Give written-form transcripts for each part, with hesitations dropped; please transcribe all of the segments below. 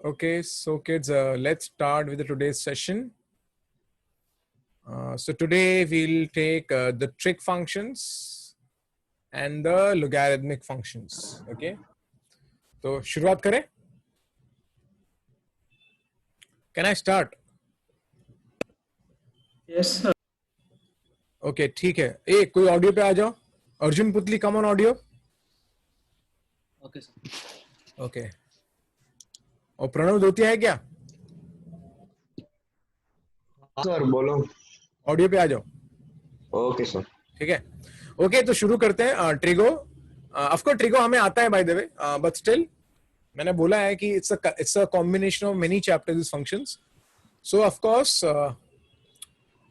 Okay, so kids, let's start with today's session. So today we'll take the trig functions and the logarithmic functions. Okay, तो शुरुआत करें? Can I start? Yes, sir. Okay, ठीक है. ए कोई audio पे आ जाओ. अर्जुन पुतली, come on audio. Okay, sir. Okay. और प्रणव धोतिया है क्या? सर बोलो. ऑडियो पे आ जाओ. Okay sir. ठीक है. ओके, तो शुरू करते हैं. ट्रिगो, ऑफ कोर्स ट्रिगो हमें आता है by the way, but still मैंने बोला है कि it's a combination of many chapters this functions. So of course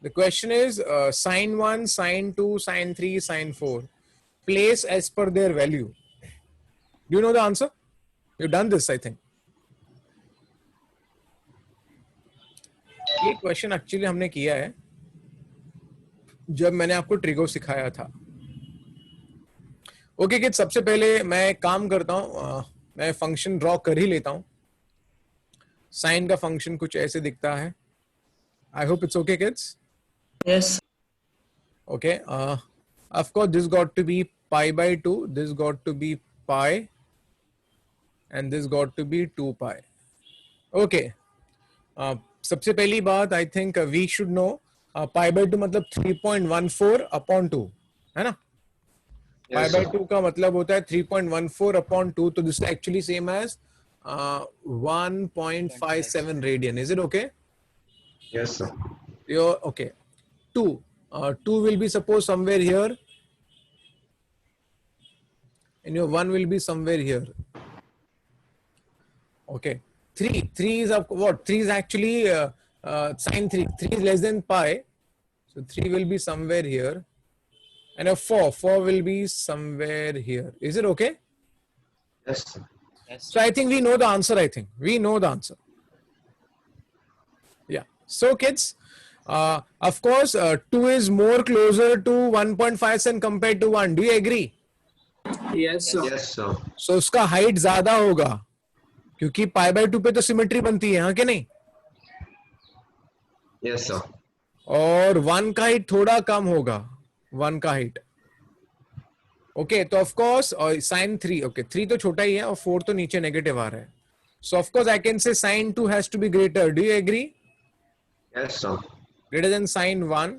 the question is sine 1, sine 2, sine 3, sine 4 place as per their value. Do you know the answer? You've done this, I think. ये question actually हमने किया है जब मैंने आपको trigo सिखाया था. Okay kid, सबसे पहले मैं काम करता हूं, मैं फंक्शन ड्रॉ कर ही लेता हूं. साइन का फंक्शन कुछ ऐसे दिखता है. I hope it's okay kids. Yes. Okay, of course this got to be pi by 2, this got to be pi, and this got to be 2 pi. Okay, सबसे पहली बात I think we should know pi by 2 मतलब 3.14 upon 2 है ना. pi by 2 का मतलब होता है 3.14 upon 2, तो this is actually same as 1.57 radian. Is it okay? Yes sir. Okay. 2 will be suppose somewhere here, and your 1 will be somewhere here. Okay. 3 is of what? 3 is actually sine 3 is less than pi, so 3 will be somewhere here, and a 4 will be somewhere here. Is it okay? Yes sir. So I think we know the answer. I think we know the answer. Yeah. So kids, of course 2 is more closer to 1.57 compared to 1. Do you agree? Yes, sir. Yes sir. So उसका height ज्यादा होगा क्योंकि पाई by 2 पे तो symmetry बनती है, हाँ कि नहीं. Yes sir. और 1 का हाइट थोड़ा कम होगा, 1 का हाइट. ओके, तो ऑफ कोर्स साइन 3, ओके 3 तो छोटा ही है और 4 तो नीचे नेगेटिव आ रहा है. So of course I can say sine 2 has to be greater. Do you agree? Yes sir. Greater than sine 1.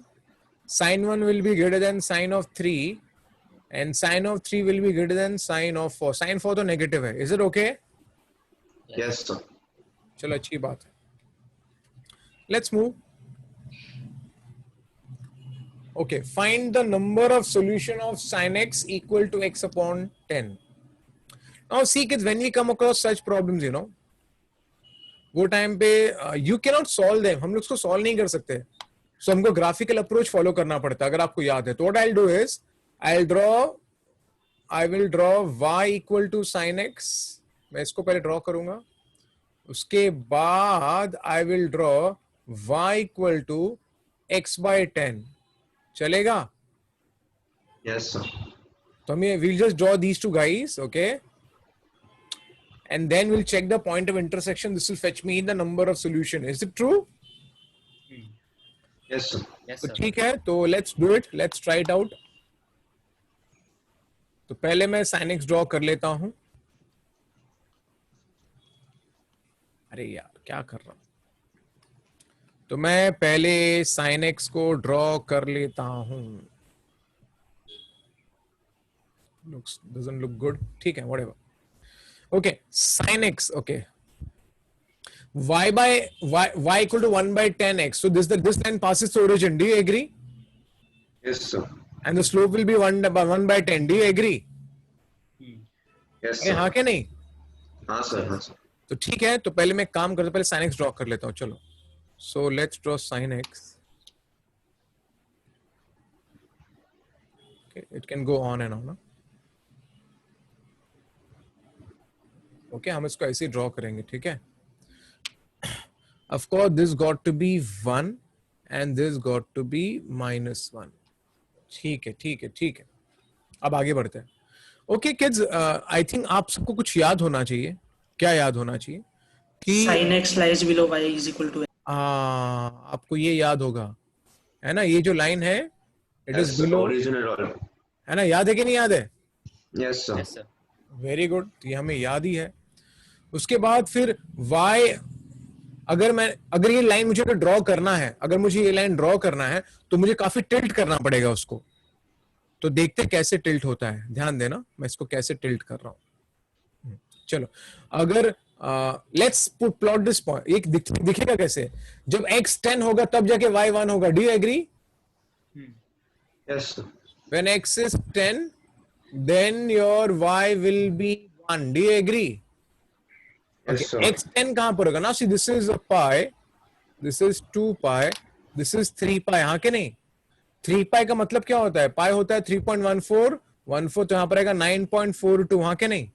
Sine 1 will be greater than sine of 3, and sine of 3 will be greater than sine of 4. Sine 4 तो negative है. Is it okay? Yes sir. चलो अच्छी बात है. Let's move. Okay, find the number of solution of sin x equal to x upon 10. Now see kids, when we come across such problems, you know, वो time पे you cannot solve them. हम लोग उसको solve नहीं कर सकते. So हमको graphical approach follow करना पड़ता है, अगर आपको याद है. तो what I'll do is I will draw y equal to sin x. मैं इसको पहले ड्रॉ करूंगा, उसके बाद I will draw y equal to x by 10. चलेगा? Yes sir. तो हमें we'll just draw these two guys, okay? And then we'll check the point of intersection. This will fetch me the number of solution. Is it true? Yes sir. Yes, तो sir. ठीक है, तो let's do it. Let's try it out. तो पहले मैं sin x draw कर लेता हूं. अरे यार क्या कर रहा हूं. तो मैं पहले sin x को ड्रॉ कर लेता हूं. Doesn't look good. ठीक है, whatever. Okay, sin x. Okay. Y equal to 1 by 10x. So this line passes through origin. Do you agree? Yes sir. And the slope will be 1 by 10. Do you agree? Yes अरे हाँ sir. क्या नहीं? हाँ sir. हाँ sir. तो ठीक है, तो पहले मैं काम करता हूं, पहले sin x ड्रॉ कर लेता हूं. चलो. So let's draw sin x. Okay, it can go on and on. Okay, हम इसको ऐसे ही ड्रॉ करेंगे, ठीक है. Of course, this got to be 1 and this got to be -1. ठीक है, ठीक है, ठीक है. अब आगे बढ़ते हैं. Okay, kids, I think आप सबको कुछ याद होना चाहिए. क्या याद होना चाहिए? कि sin x lies below y is equal to आपको ये याद होगा, है ना, ये जो लाइन है it is Yes, sir. Below, Original order. है ना, याद है कि नहीं याद है? Yes, sir. Yes, sir. Very good, ये हमें याद ही है। उसके बाद फिर y, अगर ये लाइन मुझे ड्रॉ करना है, अगर मुझे ये लाइन ड्रॉ करना है तो मुझे काफी टिल्ट करना पड़ेगा उसको। तो देखते कैसे टिल्ट होता है, ध्यान देना मैं इसको कैसे टिल्ट कर रहा हूं। चलो, अगर let's put plot this point, ये दिखेगा कैसे, जब x 10 होगा तब जाके y 1 होगा। Do you agree? Yes, sir. When x is 10 then your y will be 1. Do you agree? Yes, sir. x 10 कहां पर होगा ना? See, this is a pi, this is 2 pi, this is 3 pi, हाँ के नहीं? 3 pi का मतलब क्या होता है? पाई होता है 3.14, तो यहां पर आएगा 9.42, हाँ के नहीं?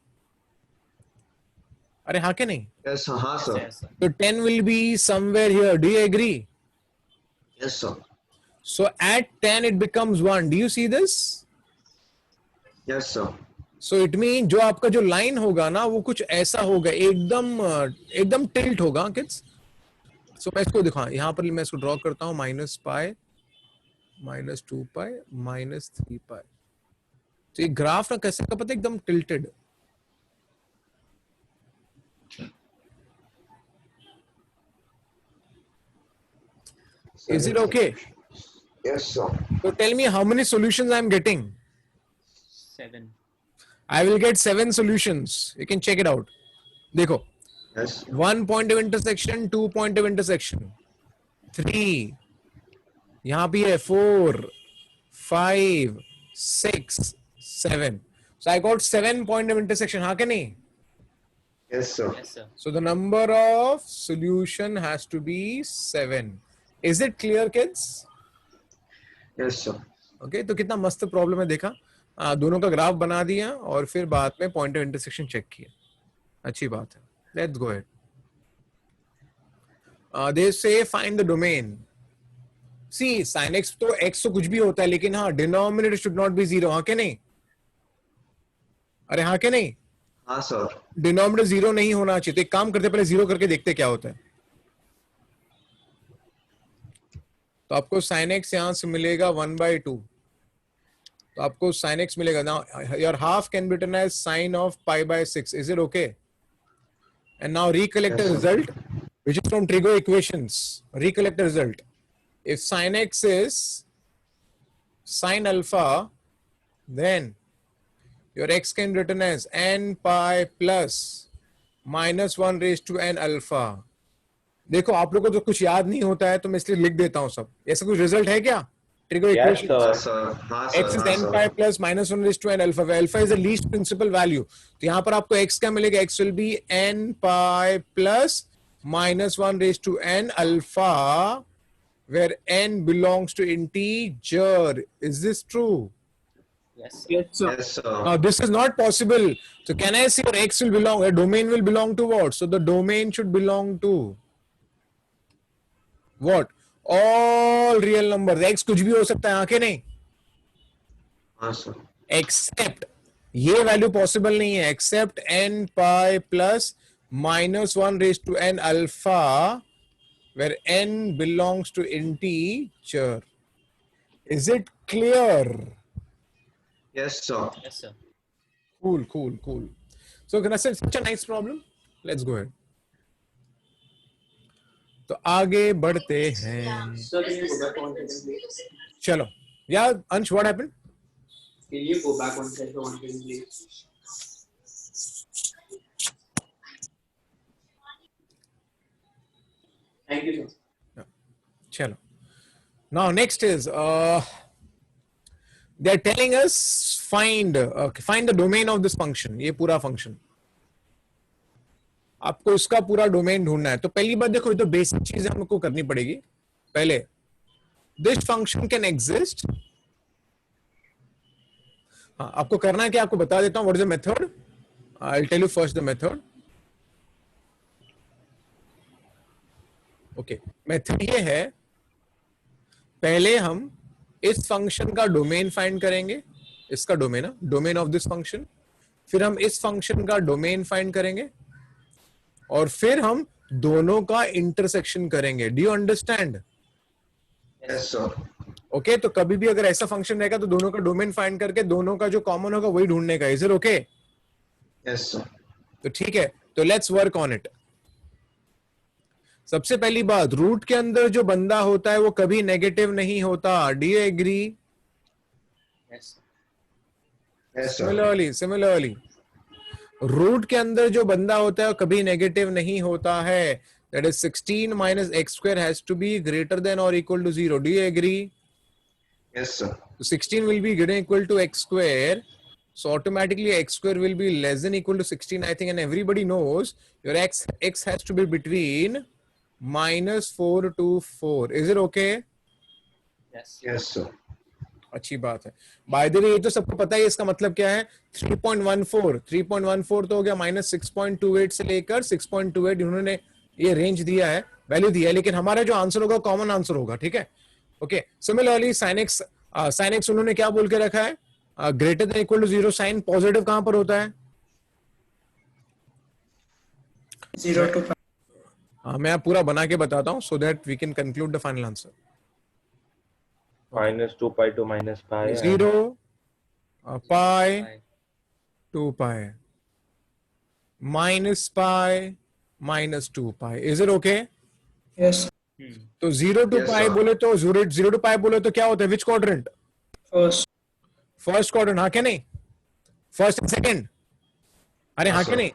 अरे हाँ के नहीं? Yes, sir. हाँ, sir. Yes, sir. तो 10 will be somewhere here. Do you agree? Yes, sir. So at 10 it becomes 1. Do you see this? Yes, sir. So it means जो आपका जो लाइन होगा ना वो कुछ ऐसा होगा, एकदम टिल्ट होगा किड्स। सो मैं इसको दिखाऊं, यहाँ पर मैं इसको ड्रॉ करता हूँ, माइनस पाई, माइनस 2 पाई, माइनस 3 पाई। तो ये ग्राफ ना कैसे का पता है, एकदम tilted. Is it okay? Yes, sir. So tell me how many solutions I am getting. 7. I will get 7 solutions. You can check it out. देखो, Yes. 1 point of intersection, 2 point of intersection, 3, यहाँ भी है 4, 5, 6, 7. So I got 7 point of intersection, हाँ के नहीं? Yes, sir. Yes, sir. So the number of solution has to be 7. Is it clear, kids? Yes, sir. Okay, तो कितना मस्त problem है देखा, दोनों का ग्राफ बना दिया और फिर बाद में पॉइंट ऑफ इंटरसेक्शन चेक किया। अच्छी बात है। Let's go ahead. They say find the domain. See sin x तो x तो कुछ भी होता है, लेकिन हाँ डिनोमिनेटर शुड नॉट बी 0, हाँ के नहीं? अरे हाँ के नहीं? हाँ, sir. डिनोमिनेटर 0 नहीं होना चाहिए। तो एक काम करते, पहले 0 करके देखते क्या होता है। तो आपको sin x यहां से मिलेगा 1/2, तो आपको sin x मिलेगा। Now your half can be written as sin of pi/6. Is it okay? And now recollect the Yes, sir. result which is from trig equations. Recollect the result. If sin x is sin alpha, then your x can be written as n pi plus minus 1 raised to n alpha. देखो आप लोगों को तो कुछ याद नहीं होता है तो मैं इसलिए लिख देता हूं सब। ऐसा कुछ रिजल्ट है क्या? ट्रिगर इक्वेशन हाँ, sir. हाँ, sir. x is हाँ, n sir. pi plus minus 1 raised to n alpha, where alpha is the least principal value. तो यहाँ पर आपको x क्या मिलेगा? x will be n pi plus minus 1 raised to n alpha, where n belongs to integer. Is this true? Yes, sir. yes sir. Yes, sir. Now this is not possible. So can I say your x will belong, a domain will belong to what? So the domain should belong to what? All real numbers. x कुछ भी हो सकता है, आके नहीं? हाँ, sir. Except ये value possible नहीं है, except n pi plus minus 1 raised to n alpha, where n belongs to integer. Is it clear? Yes, sir. Yes, sir. Cool. So can I say such a nice problem? Let's go ahead. तो आगे बढ़ते हैं। Sir, can you go back one second, please? चलो, yeah, Ansh, what happened? Can you go back one second, please? Thank you, sir. चलो, now next is they are telling us find the domain of this function. ये पूरा function आपको इसका पूरा domain ढूंढना है। तो पहली बात देखो, ये तो बेसिक चीजें हमको करनी पड़ेगी। पहले दिस फंक्शन कैन एग्जिस्ट। हाँ, आपको करना है कि आपको बता देता हूं what is the method. I will tell you first the method. Okay, method ये है, पहले हम इस फंक्शन का डोमेन फाइंड करेंगे, इसका domain, domain of this function. फिर हम इस फंक्शन का डोमेन फाइंड करेंगे और फिर हम दोनों का इंटरसेक्शन करेंगे. Do you understand? Yes, sir. Okay, तो कभी भी अगर ऐसा फंक्शन रहेगा तो दोनों का डोमेन फाइंड करके दोनों का जो कॉमन होगा वही ढूंढने का. Is it okay? Yes, sir. तो ठीक है, तो लेट्स वर्क ऑन इट. सबसे पहली बात, रूट के अंदर जो बंदा होता है वो कभी नेगेटिव नहीं होता. Do you agree? Yes. Yes, sir. Similarly root के अंदर जो बंदा होता है वो कभी नेगेटिव नहीं होता है. That is 16 minus x square has to be greater than or equal to 0. Do you agree? Yes, sir. So 16 will be greater than equal to x square. So automatically x square will be less than equal to 16, I think, and everybody knows your x has to be between -4 to 4. Is it okay? Yes. Yes, sir. अच्छी बात है. By the वे ये तो सबको पता है इसका मतलब क्या है. 3.14 तो हो गया -6.28 से लेकर 6.28. इन्होंने ये रेंज दिया है, वैल्यू दिया है, लेकिन हमारा जो आंसर होगा कॉमन आंसर होगा. ठीक है, ओके. सिमिलरली sin x उन्होंने क्या बोल के रखा है? Greater than equal to 0. Sine positive कहां पर होता है? 0 to 5. मैं पूरा बना के बताता हूं so that we can conclude the final answer. -2 pi to -pi. 0 pi Pi. 2 pi minus pi minus 2 pi. Is it okay? Yes. तो 0 to Yes, pi sir. बोले तो 0 to pi बोले तो क्या होता है? विच क्वाड्रेंट? First. First quadrant. हाँ क्या नहीं? First and second. अरे हाँ हाँ, क्या sir. नहीं?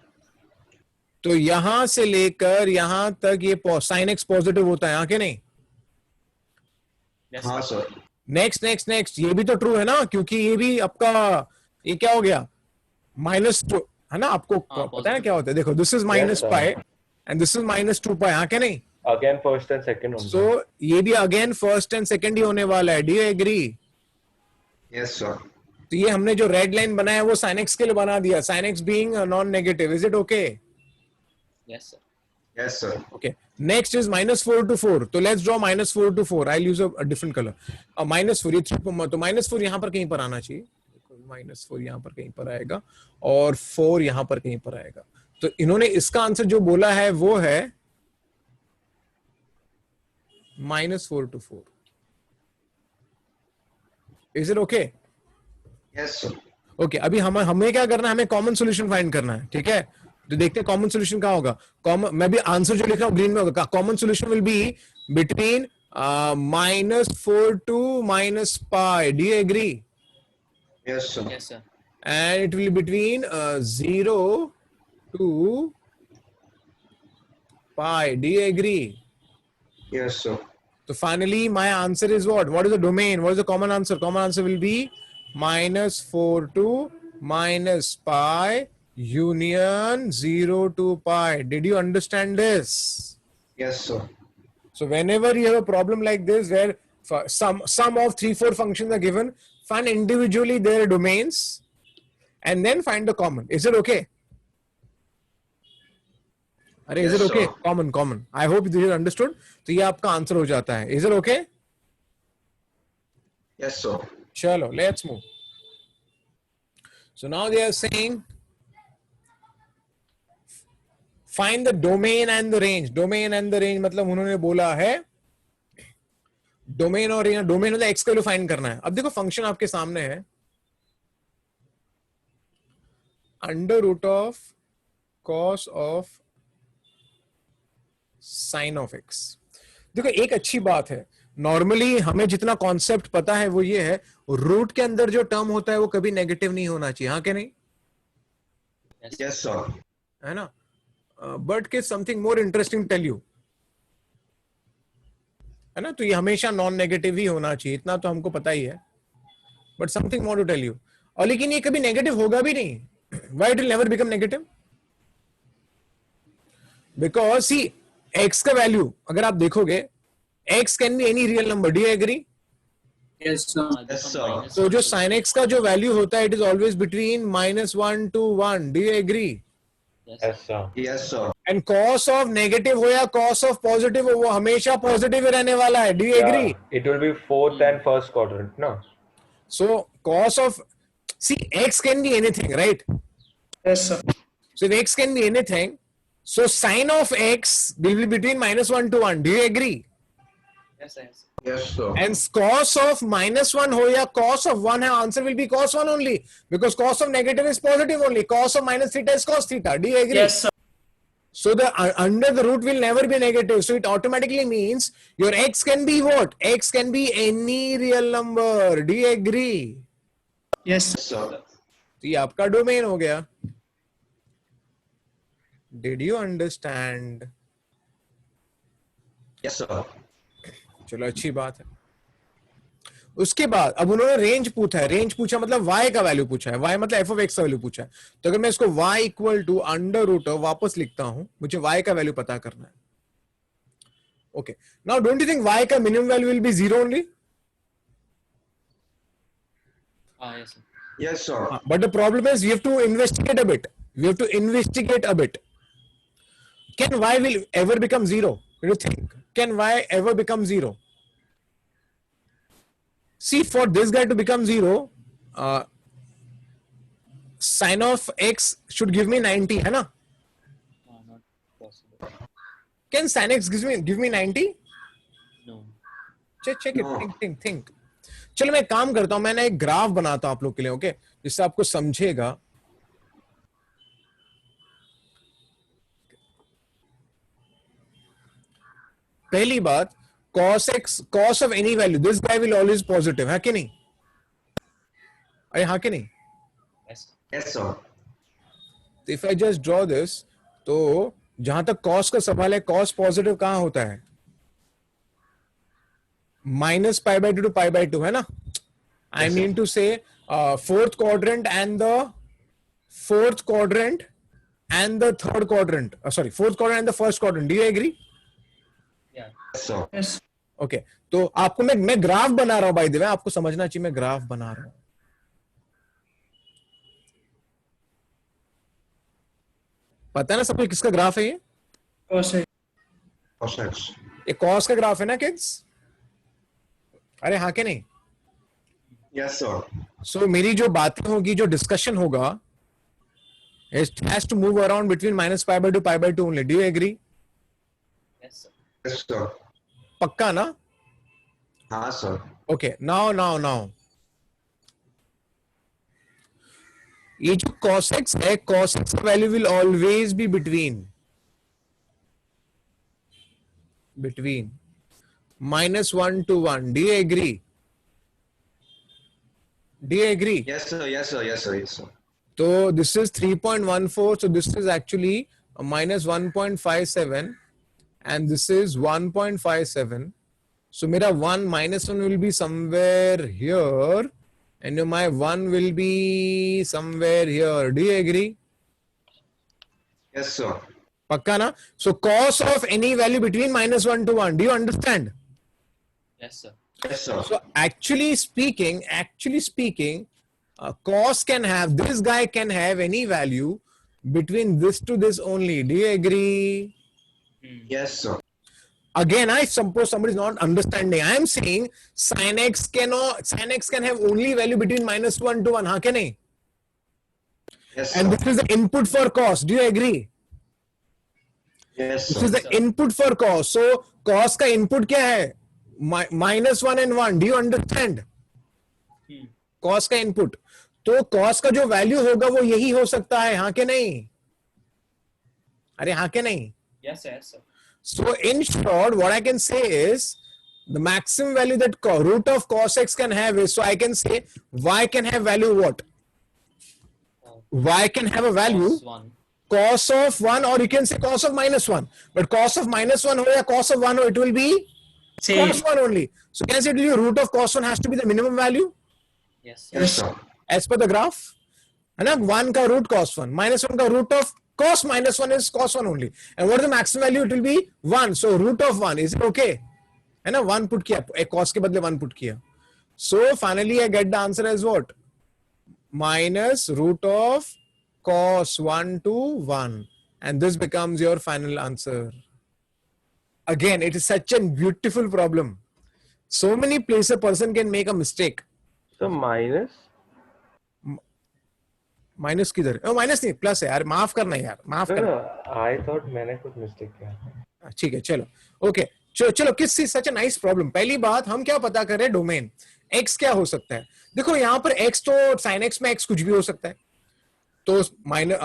तो यहां से लेकर यहां तक ये साइन एक्स पॉजिटिव होता है. हाँ क्या नहीं? Yes. हाँ, sir. नेक्स्ट ये भी तो ट्रू है ना, क्योंकि ये भी आपका ये क्या हो गया? -2 है ना. आपको हाँ, पता है ना positive. क्या होता है? देखो, this is -pi sir. And this is -2 pi. हाँ क्या नहीं? Again, first and second only. So ये भी अगेन फर्स्ट एंड सेकंड ही होने वाला है. Do you agree? Yes, sir. तो ये हमने जो रेड लाइन बनाया है वो sin x के लिए बना दिया. sin x being non negative. Is it okay? Yes, sir. Yes, sir. Okay. Next is -4 to 4. तो let's draw -4 to 4. I'll use a different color. -4 ये 3 तो -4 यहाँ पर कहीं पर आना चाहिए. -4 यहाँ पर कहीं पर आएगा और 4 यहाँ पर कहीं पर आएगा. तो इन्होंने इसका आंसर जो बोला है वो है -4 to 4. Is it okay? Yes, sir. Okay अभी हमें क्या करना है? हमें कॉमन सॉल्यूशन फाइंड करना है. ठीक है, तो देखते हैं कॉमन सॉल्यूशन कहाँ होगा. कॉमन मैं भी आंसर जो लिख रहा हूँ ग्रीन में होगा. Common solution will be between -4 to -pi. Do you agree? Yes, sir. Yes, sir. And it will be between 0 to pi. Do you agree? Yes, sir. So finally my answer is what? What is the domain? What is the common answer? Common answer will be -4 to -pi union 0 to pi. Did you understand this? Yes, sir. So whenever you have a problem like this where sum of 3-4 functions are given, find individually their domains and then find the common. Is it okay? अरे is it Yes, okay? sir. Common. I hope this is understood. तो ये आपका answer हो जाता है. Is it okay? Yes, sir. चलो let's move. So now they are saying find the domain and the range. Domain and the range मतलब उन्होंने बोला है डोमेन और रेंज. डोमेन मतलब एक्स का वैल्यू फाइंड करना है. अब देखो फंक्शन आपके सामने है √of cos of sin of x. देखो एक अच्छी बात है, नॉर्मली हमें जितना कॉन्सेप्ट पता है वो ये है, रूट के अंदर जो टर्म होता है वो कभी नेगेटिव नहीं होना चाहिए. हाँ क्या नहीं? Yes, sir. है ना. बट के something more interesting tell you, है ना. तो ये हमेशा नॉन नेगेटिव ही होना चाहिए, इतना तो हमको पता ही है. But something more to tell you. और लेकिन ये कभी नेगेटिव होगा भी नहीं. Why it will never become negative? Because see x का वैल्यू अगर आप देखोगे, x can be any real number. Do you agree? Yes, sir. Yes, sir. तो जो sin x का जो वैल्यू होता है it is always between -1 to 1. Do you agree? Yes, sir. Yes, sir. And cos of negative हो या cos of positive हो, वो हमेशा पॉजिटिव ही रहने वाला है. Do you agree? Yeah, it will be fourth and first quadrant, no? So cos of x can be anything, right? Yes, sir. So if x can be anything, So sine of x will be between -1 to 1. Do you agree? Yes, sir. Yes, sir. Yes, sir. And cos of -1 ho ya cos of 1 hai, answer will be cos 1 only, because cos of negative is positive only. Cos of minus theta is cos theta. Do you agree? Yes, sir. So the under the root will never be negative. So it automatically means your x can be what? X can be any real number. Do you agree? Yes, sir. Yes, sir. तो ये आपका domain हो गया. Did you understand? Yes, sir. चलो अच्छी बात है. उसके बाद अब उन्होंने रेंज पूछा है. रेंज पूछा मतलब y का वैल्यू पूछा है. y मतलब f of x का वैल्यू पूछा है. तो अगर मैं इसको y equal to under root of वापस लिखता हूं, मुझे y का वैल्यू पता करना है. Okay, now don't you think y का minimum value will be 0 only? Yes, sir. Yes, sir. But the problem is we have to investigate a bit. We have to investigate a bit. Can y will ever become 0? What do you think? Can y ever become 0? See, for this guy to become 0, sine of x should give me 90, है ना? Not possible. Can sin x give me 90? No. Check it. No. Think. चलो मैं एक काम करता हूं, मैंने एक ग्राफ बनाता हूं आप लोग के लिए, ओके, जिससे आपको समझेगा. पहली बात, cos x, cos of any value, this guy will always positive, है कि नहीं? अरे हाँ कि नहीं? Yes, sir. Yes, sir. तो if I just draw this, तो जहां तक cos का सवाल है, cos पॉजिटिव कहां होता है? -π/2 to π/2 है ना? I Yes, mean sir. to say fourth quadrant and the fourth quadrant and the third quadrant. Sorry, fourth quadrant and the first quadrant. Do you agree? Yeah. Yes, sir. Yes. Okay, तो आपको मैं graph बना रहा हूं, bye the वे, आपको समझना चाहिए मैं ग्राफ बना रहा हूं. पता है ना सबको किसका ग्राफ है ये? Cos A. Cos X. ये कॉस का ग्राफ है ना किड्स? अरे हाँ के नहीं? Yes, sir. सो मेरी जो बातें होगी, जो डिस्कशन होगा, it has to move around between -π/2 π/2 only. Do you agree? Yes, sir. Yes, sir. पक्का ना? हाँ, sir. Okay, now. ये जो cos x है, cos x का value will always be between -1 to 1. Do you agree? Do you agree? Yes, sir. Yes, sir. Yes, sir. Yes, sir. So this is 3.14. So this is actually a -1.57, and this is 1.57. So मेरा 1 -1 will be somewhere here, and my 1 will be somewhere here. Do you agree? Yes, sir. पक्का ना? So cos of any value between -1 to 1. Do you understand? Yes, sir. Yes, sir. So actually speaking, cos can have, this guy can have any value between this to this only. Do you agree? Yes, sir. Again, I suppose somebody is not understanding. I am saying sin x can have only value between -1 to 1. हाँ क्या नहीं? Yes, And sir. this is the input for cos. Do you agree? Yes, This sir. is the input for cos. So cos का input क्या है? -1 and 1. Do you understand? Cos का input. तो cos का जो वैल्यू होगा वो यही हो सकता है, हाँ के नहीं? अरे हाँ के नहीं? Yes, sir. Yes, sir. So in short, what I can say is the maximum value that root of cos x can have is, so I can say y can have value what? Y can have a value Cos 1. cos of 1, or you can say cos of -1. But cos of -1 ho ya cos of 1 ho, it will be Same. cos 1 only. So can I say to you, root of cos 1 has to be the minimum value Yes, sir. Yes, sir. as per the graph. है ना? 1 का root cos 1, -1 का root of cos -1 is cos 1 only. And what is the maximum value? It will be 1. So root of 1, is it okay? है ना? 1 put किया, एक cos के बदले 1 put किया. So finally I get the answer as what? Minus root of cos 1 to 1. And this becomes your final answer. Again, it is such a beautiful problem. So many places a person can make a mistake. So minus minus किधर? Minus नहीं, plus है यार, माफ करना यार, माफ No, करना। no, I thought मैंने कुछ मिस्टेक किया। ठीक है, चलो ओके, चलो किस सच अ नाइस प्रॉब्लम। पहली बात, हम क्या पता कर रहे हैं? डोमेन x क्या हो सकता है। देखो यहाँ पर x तो sin x में x कुछ भी हो सकता है, तो माइनस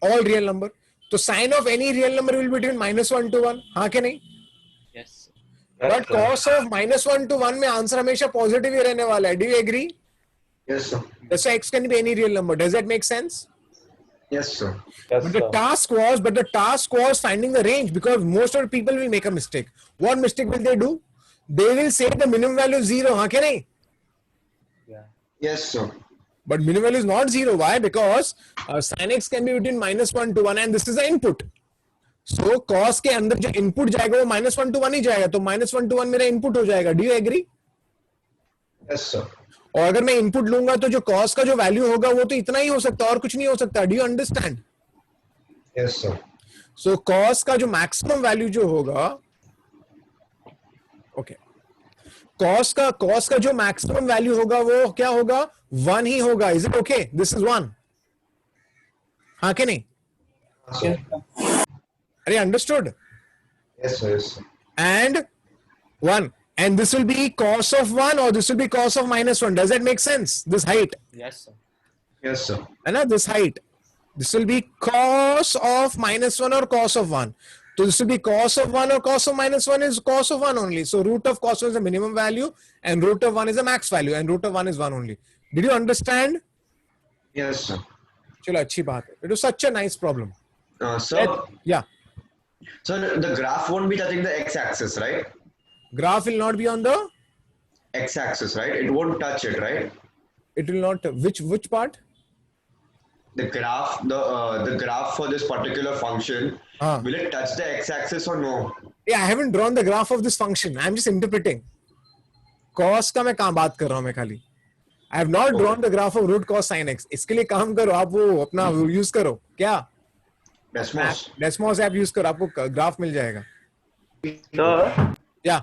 ऑल रियल नंबर, तो sine of any real number will be between -1 to 1, हाँ के नहीं? Yes. But cos of -1 to 1 में आंसर हमेशा पॉजिटिव ही रहने वाला है। Do you agree? Yes, sir. That's why x can be any real number. Does that make sense? Yes, sir. Yes, But the sir. task was finding the range, because most of the people will make a mistake. What mistake will they do? They will say the minimum value is 0, हाँ क्या नहीं? Yeah. Yes, sir. But minimum value is not 0. Why? Because sin x can be between -1 to 1, and this is the input. So cos के अंदर जो input जाएगा वो -1 to 1 ही जाएगा, तो -1 to 1 मेरा input हो जाएगा। Do you agree? Yes, sir. और अगर मैं इनपुट लूंगा तो जो cos का जो वैल्यू होगा वो तो इतना ही हो सकता है, और कुछ नहीं हो सकता। Do you understand? Yes, sir. So cos का जो मैक्सिमम वैल्यू जो होगा, ओके, cos का जो मैक्सिमम वैल्यू होगा वो क्या होगा? 1 ही होगा। Is it okay? This is 1, हाँ कि नहीं? Sir. अरे understood? Yes, sir. Yes, sir. And 1, and this will be cos of 1, or this will be cos of -1. Does that make sense? This height, Yes, sir. Yes, sir. है ना, this height, this will be cos of -1 or cos of 1. So this will be cos of 1 or cos of -1 is cos of 1 only. So root of cos 1 is the minimum value, and root of 1 is the max value, and root of 1 is 1 only. Did you understand? Yes, sir. चलो अच्छी बात है। It was such a nice problem. Sir, Yeah, so the graph won't be touching the x-axis, right? graph will not be on the, X-axis, right? It won't touch it, right? it will not, which part? The graph, the graph for this particular function, Ah. will it touch the x-axis or no? Yeah, I haven't drawn the graph of this function. I'm just interpreting. Cos का मैं कहाँ बात कर रहा हूँ मैं खाली। I have not drawn the graph of root cos sin x. इसके लिए काम करो, आप वो अपना यूज करो, क्या Desmos. डेस्मोस ऐप यूज करो, आपको ग्राफ मिल जाएगा। Sir, या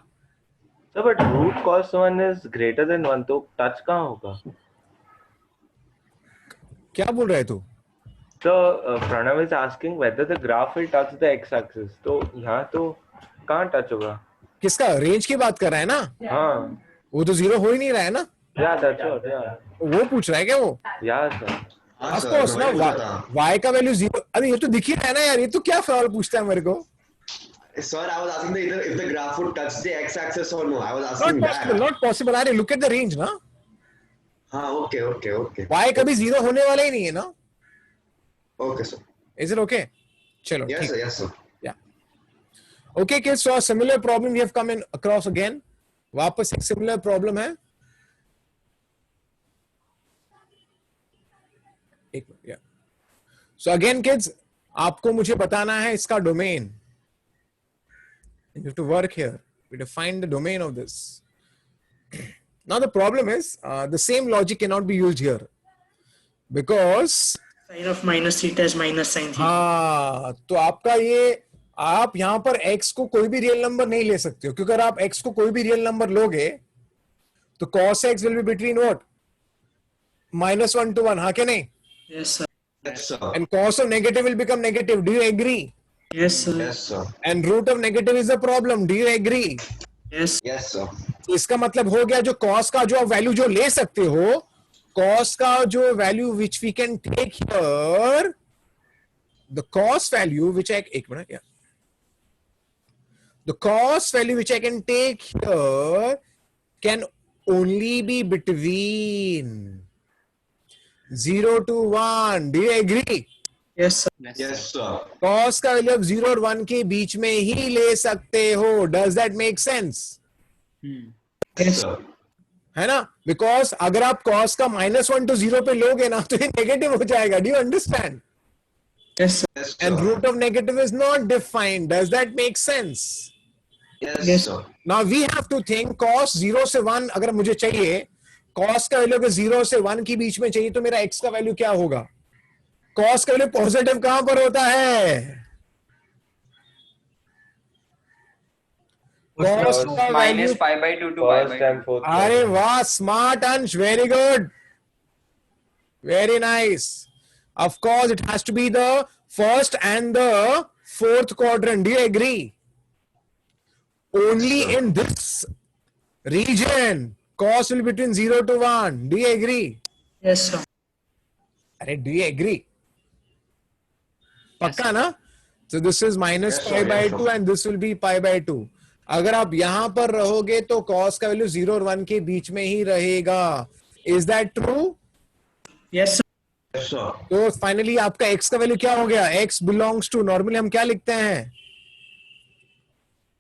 sir, but root cos 1 is greater than 1, तो touch कहाँ होगा? क्या बोल रहे तू? So Pranav is asking whether the graph will touch the x-axis. तो यहाँ तो कहाँ touch होगा? किसका रेंज की बात कर रहा है ना? हाँ. वो तो जीरो हो ही नहीं रहा है ना, Yeah, that's what. Yeah. वो पूछ रहा है क्या वो? Yeah, sir. हाँ, ऑफ sir, कोर्स मैं वही बोल रहा ना, था। y का वैल्यू जीरो। अरे ये तो दिख ही रहा है ना यार, ये तो क्या सवाल पूछता है मेरे को? Sir, I was asking if the graph would touch the x-axis or no. I was Not asking possible, that. not possible। अरे look at the range ना, हाँ, okay, okay, okay. y कभी जीरो होने वाला ही नहीं है ना। Okay, sir. Is it okay? चलो Yes, ठीक। sir. Yes, sir. Okay kids, so a similar problem we have come in across again. वापस एक similar problem है। एक minute, yeah. So again kids, आपको मुझे बताना है इसका domain. You have to work here. We have to find the domain of this. Now the problem is the same logic cannot be used here because Sin of minus theta is minus sin theta. हाँ, तो आपका ये, आप यहाँ पर x को कोई भी रियल नंबर नहीं ले सकते हो, क्योंकि अगर आप x को कोई भी रियल नंबर लोगे तो cos x will be between what? -1 to 1, हाँ क्या नहीं? Yes, sir. Yes, sir. And cos of negative will become negative. Do you agree? Yes, sir. Yes, sir. And root of negative is a problem. Do you agree? Yes. Yes, sir. तो इसका मतलब हो गया, जो cos का जो आप value जो ले सकते हो, cos का जो value which we can take here, the cos value which I, एक minute, yeah. The cos value which I can take here can only be between 0 to 1. Do you agree? Yes, sir. Yes, sir. Cos का value 0 और 1 के बीच में ही ले सकते हो. Does that make sense? Yes, sir. है ना? Because अगर आप cos का -1 to 0 पे लोगे ना तो ये नेगेटिव हो जाएगा. Do you understand? Yes, sir. Yes, And sir. root of negative is not defined. Does that make sense? Yes, Yes. sir. Now we have to think cos 0 से 1 अगर मुझे चाहिए, cos का वैल्यू अगर 0 से 1 के बीच में चाहिए तो मेरा x का वैल्यू क्या होगा? cos का वैल्यू पॉजिटिव कहां पर होता है? cos का value, minus pi by 2 to pi First by and 2. fourth. अरे वाह, स्मार्ट अंश, very good, very nice. Of course, it has to be the first and the fourth quadrant. Do you agree? Only sir. in this region, cos will be between 0 to 1. Do you agree? Yes, sir. Arey, do you agree? पक्का ना? So this is minus Yes, sir. pi by Yes, sir. 2 and this will be pi by 2. अगर आप यहां पर रहोगे तो cos का value 0 और 1 के बीच में ही रहेगा. Is that true? Yes, sir. Yes, sir. तो फाइनली आपका x का वैल्यू क्या हो गया? x बिलोंग्स टू, नॉर्मली हम क्या लिखते हैं?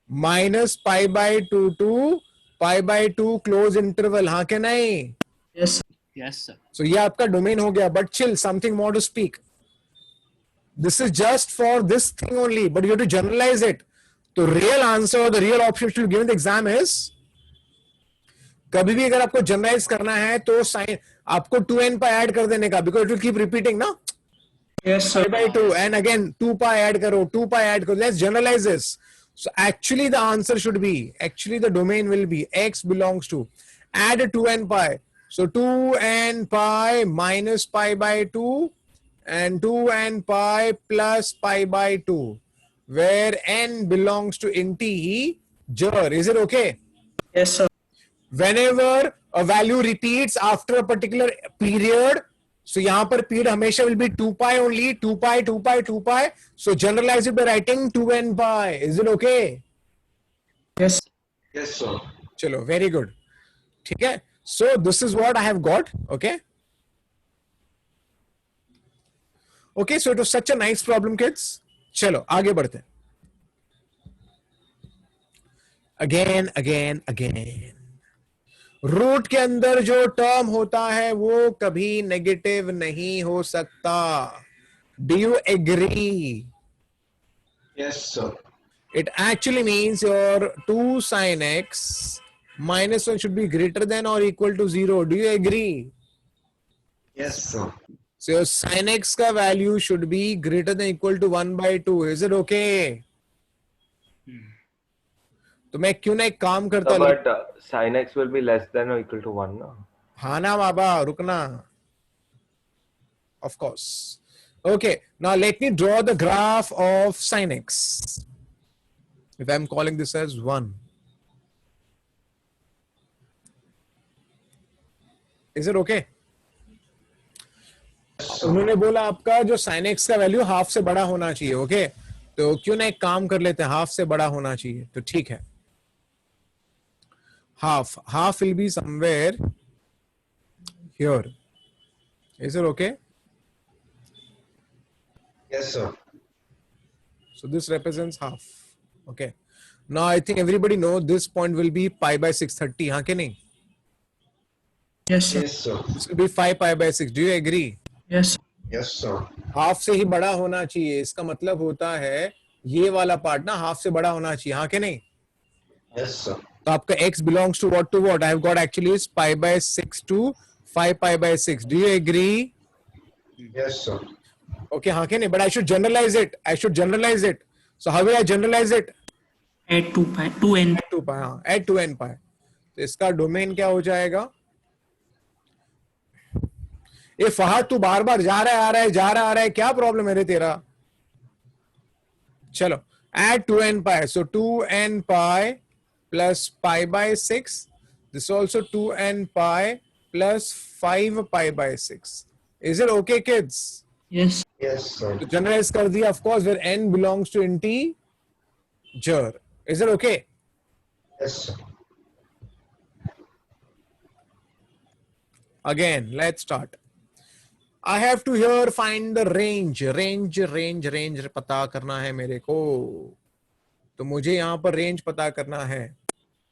Minus pi by 2 to pi by 2 close interval. हाँ क्या नहीं? Yes, sir. Yes, sir. So ये आपका डोमेन हो गया. But chill, something more to speak. This is just for this thing only, but you have to generalize it. तो real answer or the real option to be given in the exam is, कभी भी अगर आपको generalise करना है तो sign आपको 2n pi add कर देने का, because it will keep repeating ना. Yes, sir. pi by 2 and again 2 pi add करो, 2 pi ऐड करो. Let's generalize this. So actually the answer should be, actually the domain will be x belongs to, add 2n pi. So 2n pi minus pi by 2 and 2n pi plus pi by 2, where n belongs to integer. Is it okay? Yes, sir. Whenever a value repeats after a particular period, so यहाँ पर period हमेशा will be 2 pi only, 2 pi, 2 pi, 2 pi. So generalize it by writing 2n pi. Is it okay? Yes. Yes, sir. चलो, very good. ठीक है? So this is what I have got. Okay. Okay, so it was such a nice problem, kids. चलो आगे बढ़ते हैं. Again. Root के अंदर जो टर्म होता है वो कभी नेगेटिव नहीं हो सकता. Do you agree? Yes, sir. It actually means your 2 sin x minus 1 should be greater than or equal to 0. Do you agree? Yes, sir. So your sin x का value should be greater than equal to 1 by 2. Is it okay? तो मैं क्यों ना एक काम करता No, but sin x will be less than or equal to 1, no? हाँ ना बाबा, रुकना. Of course. Okay, now let me draw the graph of sin x. If I'm calling this as 1. Is it okay? उन्होंने बोला आपका जो sin x का value half से बड़ा होना चाहिए. ओके, तो क्यों ना एक काम कर लेते हैं, हाफ से बड़ा होना चाहिए. तो ठीक है, half will be somewhere here. Is it okay? Yes, sir. So this represents half. Okay. Now I think everybody know this point will be pi by 630. हाँ के नहीं? Yes, sir. Yes, sir. This will be 5 pi by 6. Do you agree? Yes, sir. Yes, sir. Half से ही बड़ा होना चाहिए. इसका मतलब होता है ये वाला पार्ट ना हाफ से बड़ा होना चाहिए. हाँ के नहीं? Yes, sir. तो आपका x belongs to what to what? I have got actually is pi by 6 to 5 pi by 6. Do you agree? Yes, sir. Okay, हाँ के नहीं? But I should generalize it. So how will I generalize it? Add 2 pi, 2n. 2 pi, हाँ, add 2n pi. तो इसका domain क्या हो जाएगा? ये फहद तू बार बार जा रहा है आ रहा है, क्या प्रॉब्लम है रे तेरा? चलो, add 2n pi. So 2n pi plus pi by 6. This is also 2n pi plus 5 pi by 6. Is it okay, kids? Yes. Yes, sir. तो जनरलाइज कर दिया, of course, where n belongs to integer. Is it okay? Yes, sir. Again, let's start. I have to here find the range पता करना है मेरे को. तो मुझे यहाँ पर रेंज पता करना है.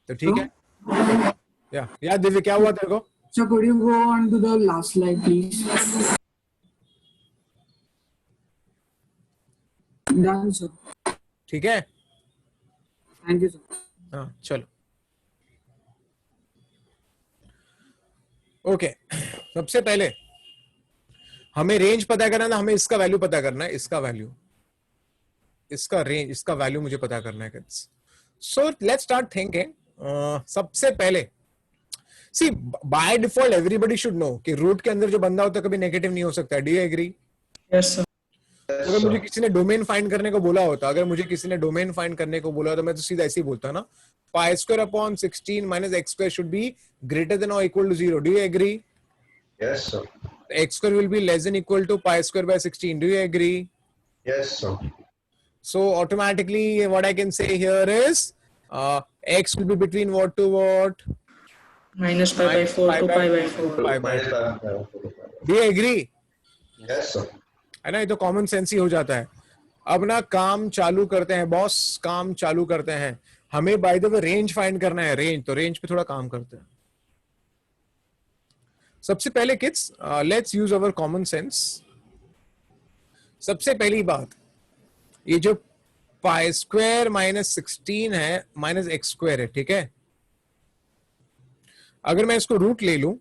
तो ठीक है? या दिव्य क्या हुआ तेरे को? So could you go on to the last slide, please? Done, sir. ठीक है? Thank you, sir. हाँ, चलो. ओके, सबसे पहले हमें रेंज पता करना है. हमें इसका वैल्यू पता करना है. इसका वैल्यू, इसका रेंज, इसका वैल्यू मुझे पता करना है. So let's start thinking. सबसे पहले see by default everybody should know कि रूट के अंदर जो बंदा होता है कभी नेगेटिव नहीं हो सकता. Do you agree? Yes, sir. Yes, अगर मुझे sir. किसी ने डोमेन फाइंड करने को बोला होता, अगर मुझे किसी ने डोमेन फाइंड करने को बोला तो मैं तो सीधा ऐसे ही बोलता ना, pi square upon 16 minus x square should be greater than or equal to 0. Do you agree? Yes, sir. X square will be less than equal to pi square by 16. Do you agree? Yes, sir. So automatically what I can say here is x will be between what to what? Minus pi by 4 to pi by 4. Pi by Minus 4. 5. Do you agree? Yes, sir. है ना, ये तो common sense ही हो जाता है. अब ना काम चालू करते हैं बॉस, काम चालू करते हैं. हमें bye the way range find करना है, रेंज, तो रेंज पे थोड़ा काम करते हैं. सबसे पहले kids let's use our common sense. सबसे पहली बात, ये जो पाई स्क्वायर माइनस 16 है माइनस एक्स स्क्वायर है, ठीक है. अगर मैं इसको रूट ले लूं,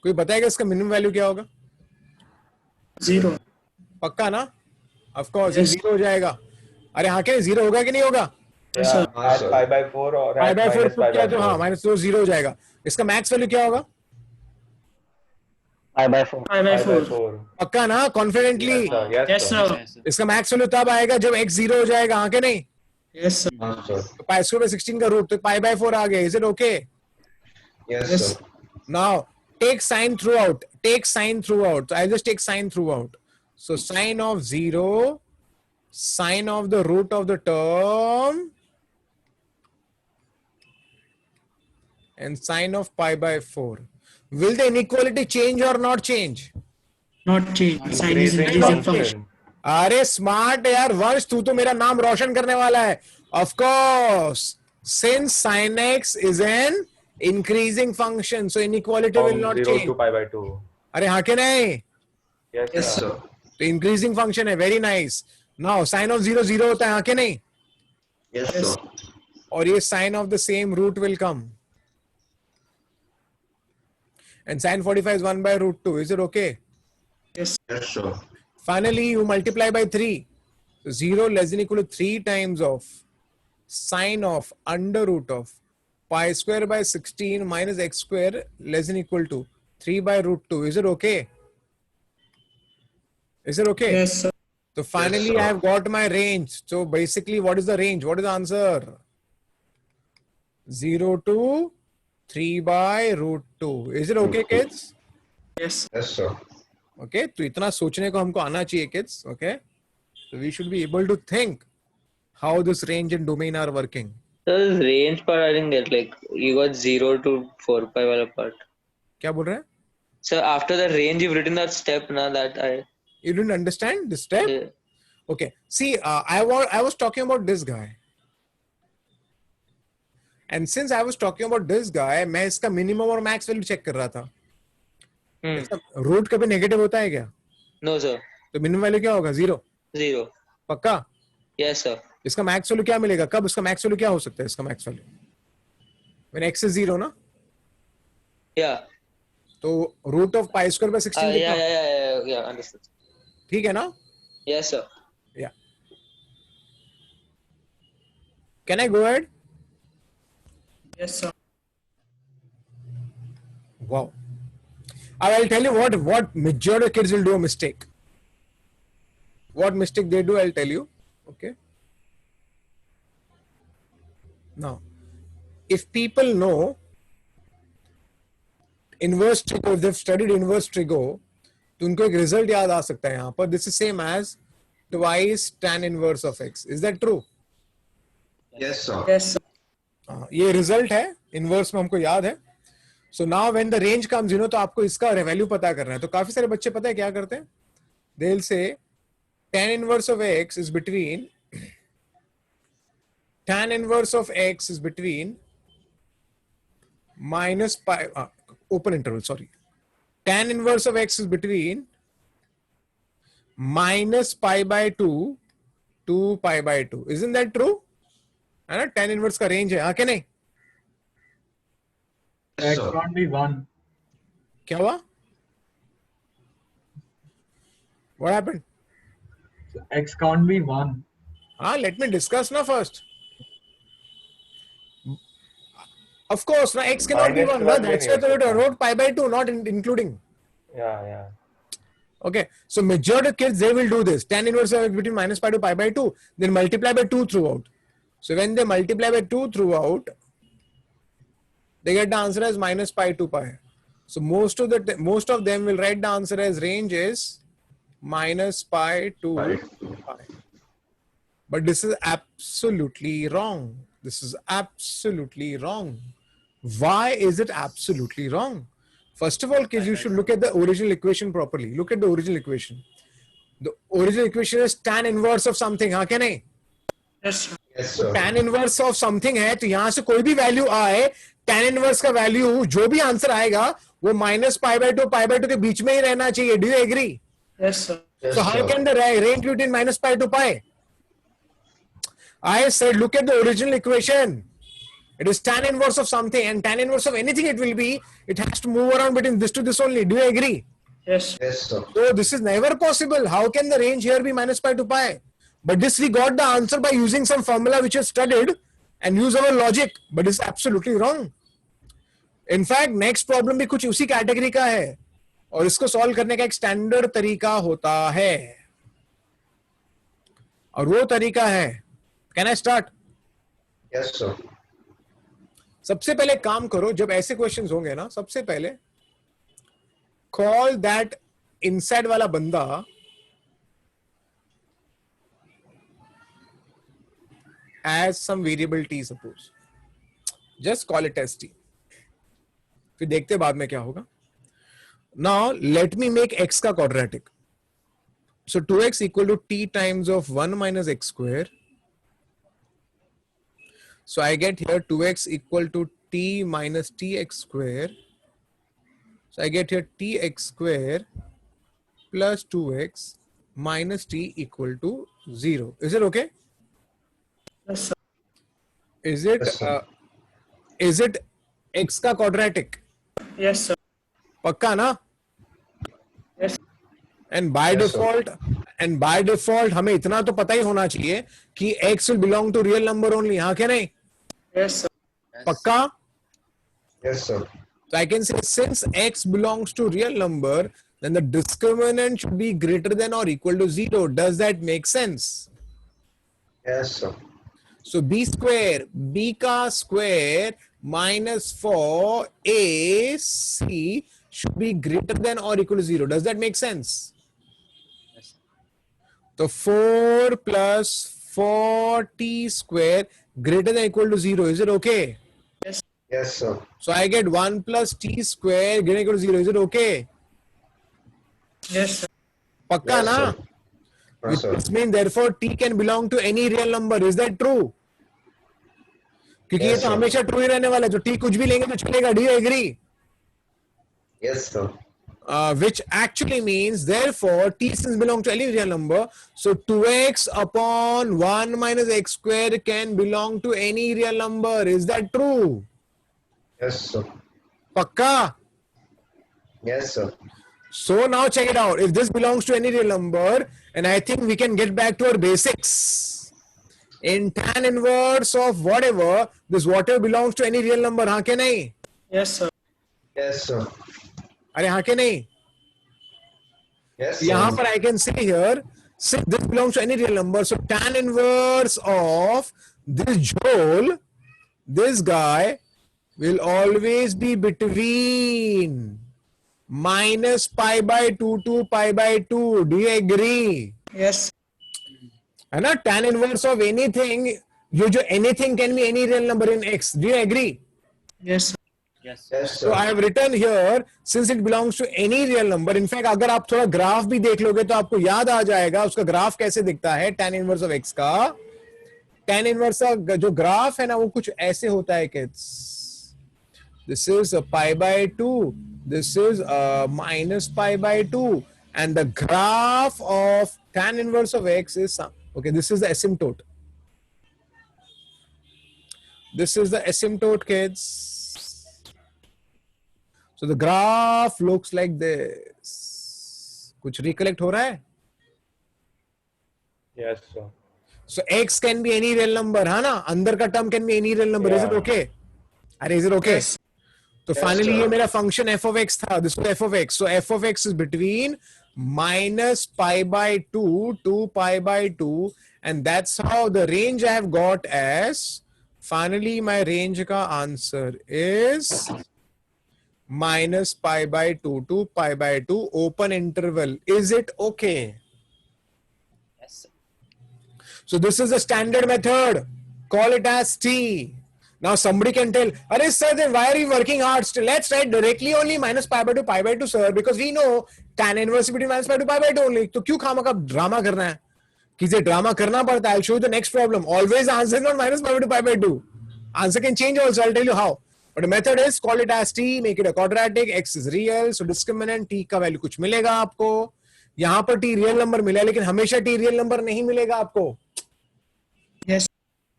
कोई बताएगा इसका मिनिमम वैल्यू क्या होगा? 0. पक्का ना? Of course Yes. 0 हो जाएगा. अरे हाँ, क्या 0 होगा कि नहीं होगा? Yes, sir. at pi by 4 or pi at by 4 minus pi क्या, by तो हाँ 4. माइनस 0 हो जाएगा. इसका मैक्स वैल्यू क्या होगा? Pi by 4. Pi by 4. पक्का ना? Confidently? Yes, sir. Yes, Yes, sir. sir. Yes, sir. इसका मैक्स वैल्यू तब आएगा जब x 0 हो जाएगा, हाँ के नहीं? Yes, sir. Yes, sir. तो पाई स्क्वायर बाय 16 का रूट, तो पाई बाय 4 आ गया. Is it okay? Yes, Yes. sir. Now take sign throughout. Take sign throughout. So I'll just take sign throughout. So sine of 0, sine of the root of the term, and sine of pi by 4. Will the inequality change or not change? Not change. Sign is Increasing increasing function. function. अरे smart यार वंश, तू तो मेरा नाम रोशन करने वाला है. Of course, since sin x is an increasing function, so inequality will From not 0 change. to pi by 2. अरे हाँ के नहीं? Yes, Yes, sir. sir. तो इंक्रीजिंग फंक्शन है. Very nice. Now sine of 0 0 होता है, हाँ के नहीं? Yes, Yes. sir. और ये sine of the same root will come, and sine 45 is 1 by root 2. Is it okay? Yes. Yes, sir. Finally you multiply by 3. So 0 less than equal to 3 times of sine of under root of pi square by 16 minus x square less than equal to 3 by root 2. Is it okay? Is it okay? Yes, sir. So finally sir. I have got my range. So basically what is the range? What is the answer? 0 to 3 by root 2. Is it okay, kids? Yes. Yes, sir. Okay, तो इतना सोचने को हमको आना चाहिए kids. Okay, so we should be able to think how this range and domain are working. So this range part I didn't get, like you got 0 to 4 pi wala part. क्या बोल रहे हैं? So after the range you've written that step now that I You didn't understand this step? yeah. Okay, see, I was talking about this guy. And since I was talking about this guy, मैं इसका minimum और max value check कर रहा था. Root कभी negative होता है क्या? No sir. तो मिनिमम वैल्यू क्या होगा? 0. 0. पक्का? Yes sir. इसका मैक्स वैल्यू क्या मिलेगा? कब इसका मैक्स वैल्यू क्या हो सकता है? इसका max value when x is 0 ना, Yeah. तो root of pi square by 16 Yeah, कितना? yeah, understood. ठीक है ना? Yes sir. Yeah. Can I go ahead? Yes, sir. Wow. I'll tell you what majority of kids will do a mistake. What mistake they do, I'll tell you. Okay. Now, if people know inverse trigo, if they've studied inverse trigo, तो उनको एक result याद आ सकता है यहाँ पर. This is same as twice tan inverse of x. Is that true? Yes, sir. Yes, sir. ये result है इनवर्स में, हमको याद है. So now when the range comes, you know, तो आपको इसका वैल्यू पता करना है. तो काफी सारे बच्चे पता है क्या करते हैं? They will say tan inverse of x is between tan inverse of x is between minus pi open interval, sorry, tan inverse of x is between minus pi by 2 to pi by 2. Isn't that true? है ना? tan inverse का range है, हाँ क्या नहीं? Yes, X sir. can't be 1. क्या हुआ? What happened? X can't be 1. Let me discuss now first. Of course, now x cannot be Minus 1. No, 12 that's why नहीं I हो wrote pi by 2, not including. Yeah. Okay, so majority of kids, they will do this. Tan inverse of x between minus pi to pi by 2, then multiply by 2 throughout. So when they multiply by 2 throughout, they get the answer as minus pi to pi. So most of them will write the answer as range is minus pi to pi. But this is absolutely wrong. This is absolutely wrong. Why is it absolutely wrong? First of all, kids, you should look at the original equation properly. Look at the original equation. The original equation is tan inverse of something. हाँ क्या नहीं? Yes, sir. Yes, sir. tan inverse of something है तो यहाँ से कोई भी value आए, tan inverse का वैल्यू जो भी आंसर आएगा वो minus pi by 2 के बीच में ही रहना चाहिए. Do you agree? Yes, sir. Yes, So how sir. can the range between minus pi to pi? I said look at the original equation. It is tan inverse of something, and tan inverse of anything it will be, it has to move around between this to this only. Do you agree? Yes, sir. Yes, sir. So this is never possible. How can the range here be minus pi to pi? But this we got the answer by using some formula which is studied and use our logic. But it's absolutely wrong. In fact, next problem भी कुछ उसी category का है और इसको solve करने का एक स्टैंडर्ड तरीका होता है और वो तरीका है, can I start? Yes, sir. सबसे पहले काम करो, जब ऐसे क्वेश्चंस होंगे ना, सबसे पहले कॉल दैट इनसाइड वाला बंदा as some variable t, suppose just call it as t. फिर देखते बाद में क्या होगा. Now let me make x का quadratic. So 2x equal to t times of 1 minus x square. So I get here 2x equal to t minus tx square. So I get here tx square plus 2x minus t equal to 0. Is it okay? Yes, sir. Is it Yes, sir. is it x का quadratic? Yes, sir. पक्का ना? Yes. And by Yes, sir. default हमें इतना तो पता ही होना चाहिए कि x will belong to real number only. हाँ क्या नहीं? Yes, sir. पक्का? Yes, sir. So I can say since x belongs to real number, then the discriminant should be greater than or equal to 0. Does that make sense? Yes, sir. So b square, b ka square minus 4ac should be greater than or equal to 0. Does that make sense? Yes. So 4 plus 4t square greater than or equal to 0. Is it okay? Yes, sir. So I get 1 plus t square greater than or equal to 0. Is it okay? Yes, sir. Pakka Yes, na? sir. Yes, sir. Which means therefore t can belong to any real number. Is that true? क्योंकि ये Yes, तो sir. हमेशा true ही रहने वाला है, तो t कुछ भी लेंगे तो चलेगा. Do you agree? Yes, sir. Which actually means therefore t since belong to any real number, so 2x upon 1 minus x square can belong to any real number. Is that true? Yes, sir. Pakka? Yes, sir. So now check it out. If this belongs to any real number, and I think we can get back to our basics. In tan inverse of whatever, this whatever belongs to any real number. हाँ के नहीं? Yes, sir. Yes, sir. अरे हाँ के नहीं? Yes, sir. यहाँ पर I can say here, since this belongs to any real number, so tan inverse of this Joel, this guy, will always be between minus pi by 2 to pi by 2. Do you agree? Yes. है ना? Tan inverse of anything, ये जो anything can be any real number in x. Do you agree? Yes, sir. Yes. Yes, So sir. I have written here, since it belongs to any real number. In fact, अगर आप थोड़ा graph भी देख लोगे तो आपको याद आ जाएगा उसका ग्राफ कैसे दिखता है tan inverse of x का. Tan inverse का जो ग्राफ है ना वो कुछ ऐसे होता है kids. This is a pi by 2. This is a minus pi by 2. And the graph of tan inverse of x is some. Okay, this is the asymptote. This is the asymptote, kids. So the graph looks like this. कुछ recollect हो रहा है? Yes, sir. So x can be any real number, हाँ ना? अंदर का term can be any real number. Is it Yeah. okay? अरे is it okay? Yes. तो फाइनली ये मेरा फंक्शन f of x था, this was f of x. So f of x is between minus pi by 2 to pi by 2, and that's how the range I have got as, finally my range का answer is minus pi by 2 to pi by 2 open interval. Is it okay? Yes, sir. So this is the standard method. Call it as T. Now somebody can tell, "Arey sir, then why are you working hard? Still, let's write directly only minus pi by 2, sir, because we know tan inverse between minus pi to pi by 2 only." तो क्यों खामा का drama करना है? किसे drama करना पड़ता है? I'll show you the next problem. Always answer not minus pi to pi by 2. Answer can change also. I'll tell you how. But the method is call it as T, make it a quadratic, x is real, so discriminant T का value कुछ मिलेगा आपको. यहाँ पर T real number मिला है, लेकिन हमेशा T रियल नंबर नहीं मिलेगा आपको. Yes.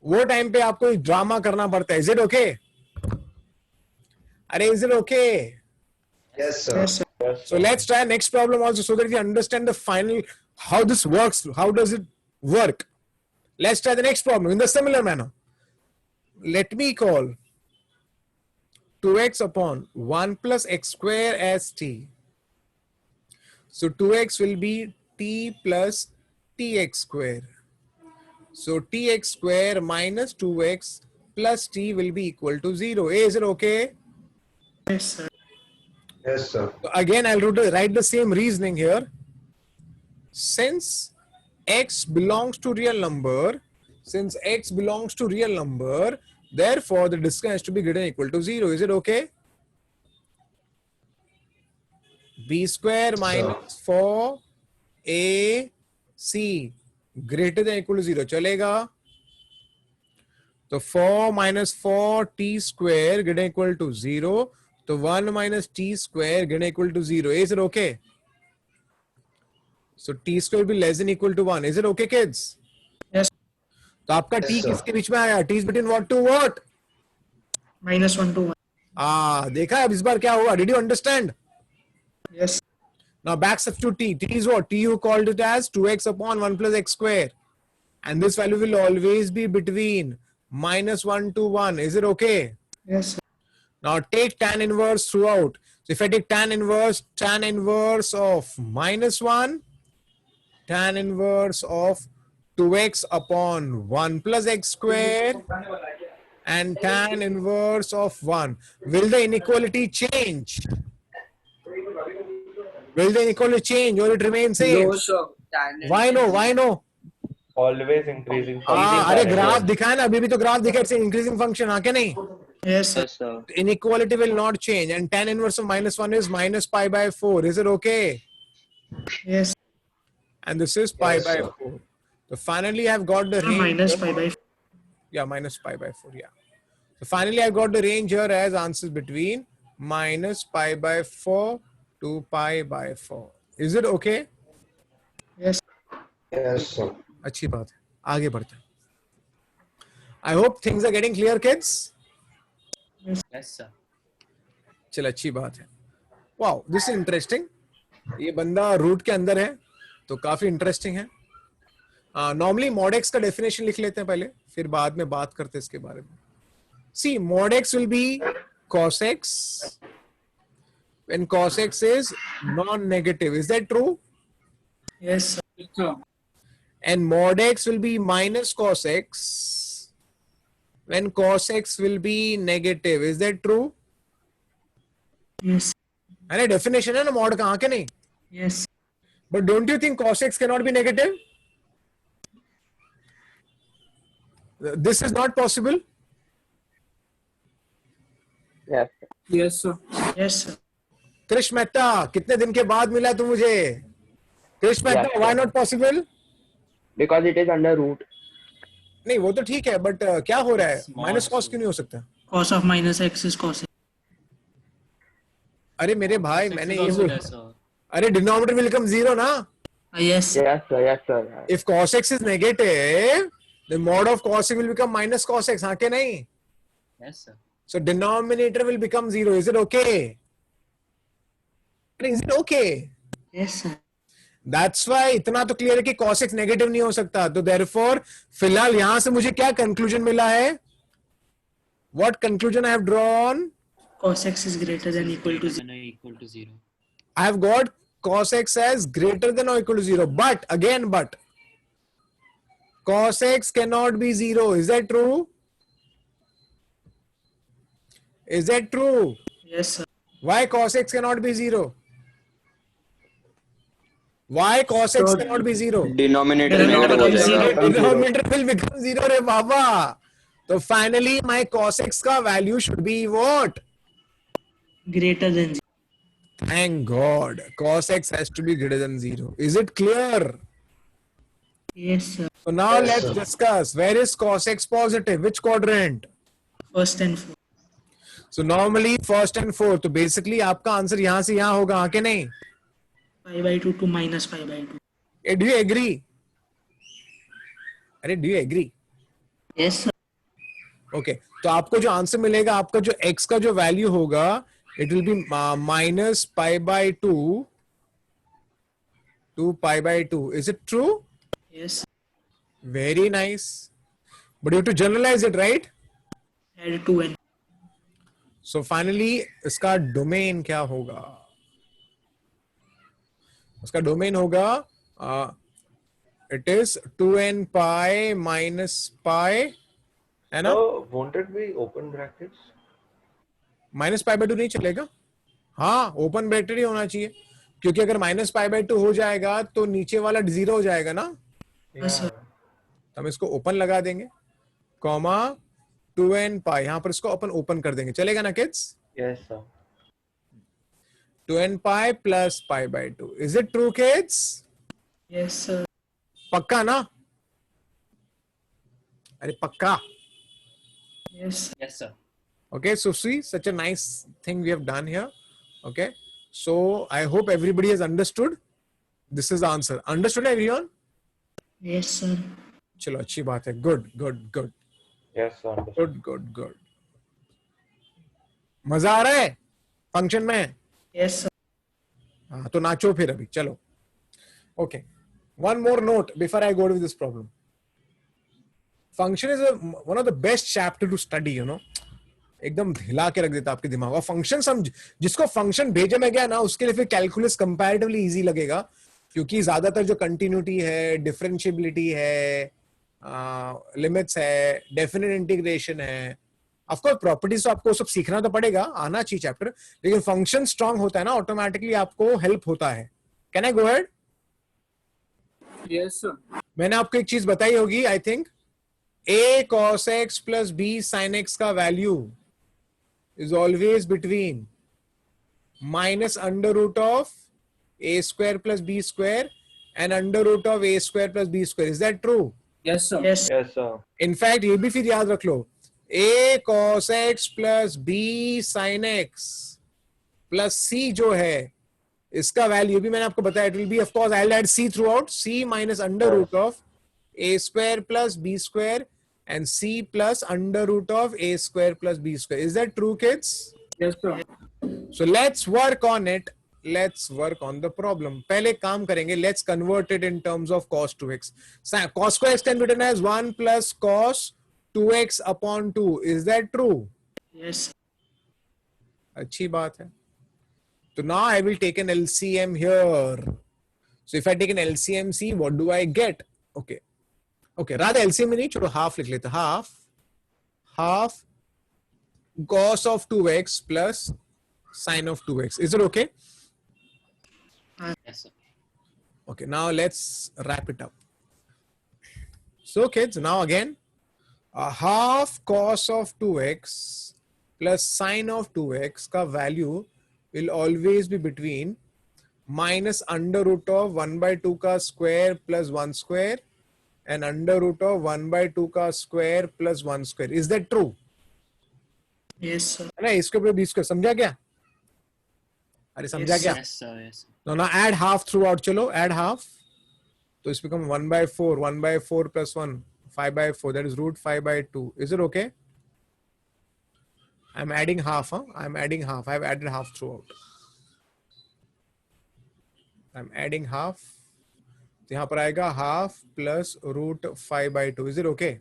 वो टाइम पे आपको ड्रामा करना पड़ता है. Is it okay? अरे is it okay? Yes, sir. Yes, sir. So let's try next problem also so that we understand the final how this works. How does it work? Let's try the next problem in the similar manner. Let me call 2x upon 1 plus x square as t. So 2x will be t plus tx square. So tx square minus 2x plus t will be equal to 0. Is it okay? Yes, sir. Yes, sir. So again, I'll write the same reasoning here. Since x belongs to real number, therefore the distance has to be greater than or equal to 0. Is it okay? B square minus 4ac greater than or equal to 0. चलेगा? तो 4 minus 4t square greater than or equal to 0. तो 1 minus t square greater than or equal to 0. Is it okay? So t square will be less than or equal to 1. Is it okay, kids? Yes. तो आपका Yes, t sir. किसके बीच में आया? T is between what to what? -1 to 1. देखा अब इस बार क्या हुआ? Did you understand? Yes. Now back substitute t. T is what? T you called it as 2x upon 1 plus x square. And this value will always be between -1 to 1. Is it okay? Yes, sir. Now take tan inverse throughout. So if I take tan inverse of -1, tan inverse of 2x upon 1 plus x square, and tan inverse of 1. Will the inequality change? Will the inequality change or it remains same? No, sir. Why no? Why no? Always increasing. अरे graph दिखाया ना, अभी भी तो graph दिखा, it's an increasing function, हाँ क्या नहीं? Yes, sir. Yes, sir. Inequality will not change, and tan inverse of -1 is minus pi by 4. Is it okay? Yes. And this is pi Yes, by sir. 4. So finally I've got the range. Minus pi by 4. Yeah, minus pi by 4. Yeah. So finally I've got the range here as answers between minus pi by 4 to pi by 4. Is it okay? Yes. Yes, sir. अच्छी बात है, आगे बढ़ते हैं. I hope things are getting clear, kids. Yes, sir. चल अच्छी बात है. Wow, this is interesting. ये बंदा रूट के अंदर है तो काफी इंटरेस्टिंग है. नॉर्मली mod x का डेफिनेशन लिख लेते हैं पहले, फिर बाद में बात करते हैं इसके बारे में. See, mod x will be cos x when cos x is non-negative. Is that true? Yes, sir. And mod x will be minus cos x when cos x will be negative. Is that true? Yes. अरे definition है ना mod का, हाँ क्या नहीं? Yes. But don't you think cos x cannot be negative? This is not possible. Yes. Yes, sir. Yes, sir. कृष मेहता, कितने दिन के बाद मिला तू मुझे? कृष Mehta, Yes, sir. why not possible? Because it is under root. नहीं वो तो ठीक है, बट क्या हो रहा है? Small minus cos c. क्यों नहीं हो सकता? Cos of minus x is cos x. अरे मेरे भाई, Six मैंने is ये also बोल, there, sir. अरे डिनोमिनेटर विल बिकम 0 ना? Yes. Yes, sir. Yes, sir. If cos x is negative, the mod of cos x will become minus cos x, हाँ क्या नहीं? Yes, sir. So denominator will become 0. Is it okay? Is it okay? Yes, sir. That's why इतना तो clear है कि cos x negative नहीं हो सकता. तो therefore फिलहाल यहां से मुझे क्या कंक्लूजन मिला है? What conclusion I have drawn? cos x is greater than equal to 0. And equal to 0. I have got cos x as greater than or equal to 0. But again, cos x cannot be 0. Is that true? Is that true? Yes, sir. Why cos x cannot be 0? Why cos x So- cannot be 0? Denominator Denominator negative हो will जाएगा. zero. Denominator will become 0 रे बाबा. So finally my cos x का value should be what? Greater than 0. Thank God. Cos x has to be greater than 0. Is it clear? Yes, sir. So now let's discuss. Where is cos x positive? Which quadrant? First and fourth. So normally first and fourth. तो basically आपका answer यहाँ से यहाँ होगा, हाँ के नहीं? Pi by 2 to minus pi by 2. Do you agree? अरे do you agree? Yes, sir. Okay. तो आपको जो आंसर मिलेगा, आपका जो x का जो वैल्यू होगा, it will be minus pi by 2 to pi by 2. Is it true? Yes. Very nice. But you have to generalize it, right? Add 2 and So finally, इसका डोमेन क्या होगा? उसका डोमेन होगा it is 2n pi minus pi, है ना? So won't it be open brackets? Minus pi by two नहीं चलेगा? हाँ, ओपन ब्रैकेट ही होना चाहिए, क्योंकि अगर माइनस पाई बाई टू हो जाएगा तो नीचे वाला 0 हो जाएगा ना. Yes, sir. तो हम इसको ओपन लगा देंगे, कॉमा 2n पाई, यहां पर इसको ओपन कर देंगे. चलेगा ना kids? Yes, sir. 2n pi plus pi by 2. Is it true, kids? Yes, sir. पक्का ना? अरे पक्का. Yes, sir. Yes, sir. Okay, so see, such a nice thing we have done here. Okay, so I hope everybody has understood. This is the answer. Understood, everyone? Yes, sir. चलो अच्छी बात है. Good, good, good, Yes, sir. understood. good, good, good. मजा आ रहा है function में? Yes, sir. हाँ, तो नाचो फिर अभी. चलो. Okay. One more note before I go to this problem. Function is one of the best chapter to study. You know. एकदम हिला के रख देता आपके दिमाग. और फंक्शन समझ, जिसको फंक्शन भेजे में गया ना, उसके लिए फिर कैलकुलस कंपैरेटिवली इजी लगेगा, क्योंकि ज्यादातर जो कंटिन्यूटी है, डिफरेंशिएबिलिटी है, लिमिट्स है, डेफिनेट इंटीग्रेशन है, ऑफ कोर्स प्रॉपर्टीज तो आपको सब सीखना तो पड़ेगा, आना चाहिए चैप्टर, लेकिन फंक्शन स्ट्रांग होता है ना, ऑटोमेटिकली आपको हेल्प होता है. Can I go ahead? Yes, sir. मैंने आपको एक चीज बताई होगी, I think, a cos x plus b sin x का value is always between minus under root of a square plus b square and under root of a square plus b square. Is that true? Yes, sir. Yes, sir. Yes, sir. In fact, ये भी फिर याद रख लो, a cos x plus b sin x plus c जो है, इसका value भी मैंने आपको बताया, it will be, of course, I'll add c throughout, c minus under root of a square plus b square and c plus under root of a square plus b square. Is that true, kids? Yes, sir. So let's work on it. Let's work on the problem. पहले काम करेंगे. Let's convert it in terms of cos 2x. Cos square x can be written as 1 plus cos 2x upon 2. Is that true? Yes, sir. अच्छी बात है. So now I will take an LCM here. So if I take an LCM, see what do I get? Okay. Okay, rather LCM में नहीं, छोड़ो half लिख लेते. Half cos of 2x plus sin of 2x. Is it okay? Yes, sir. Okay, now let's wrap it up. So kids, now again, half cos of 2x plus sin of 2x का value will always be between minus under root of 1 by 2 का square plus 1 square and under root of 1 by 2 का square plus 1 square. Is that true? Yes, sir. है ना, इसके ऊपर b square समझा क्या? अरे समझा Yes, क्या? Yes, sir. Yes, sir. Now add half throughout. चलो add half. So it's become 1 by 4. 1 by 4 plus 1. 5 by 4. That is root 5 by 2. Is it okay? I'm adding half. I'm adding half. I've added half throughout. I'm adding half. तो यहाँ पर आएगा half plus root 5 by 2. Is it okay?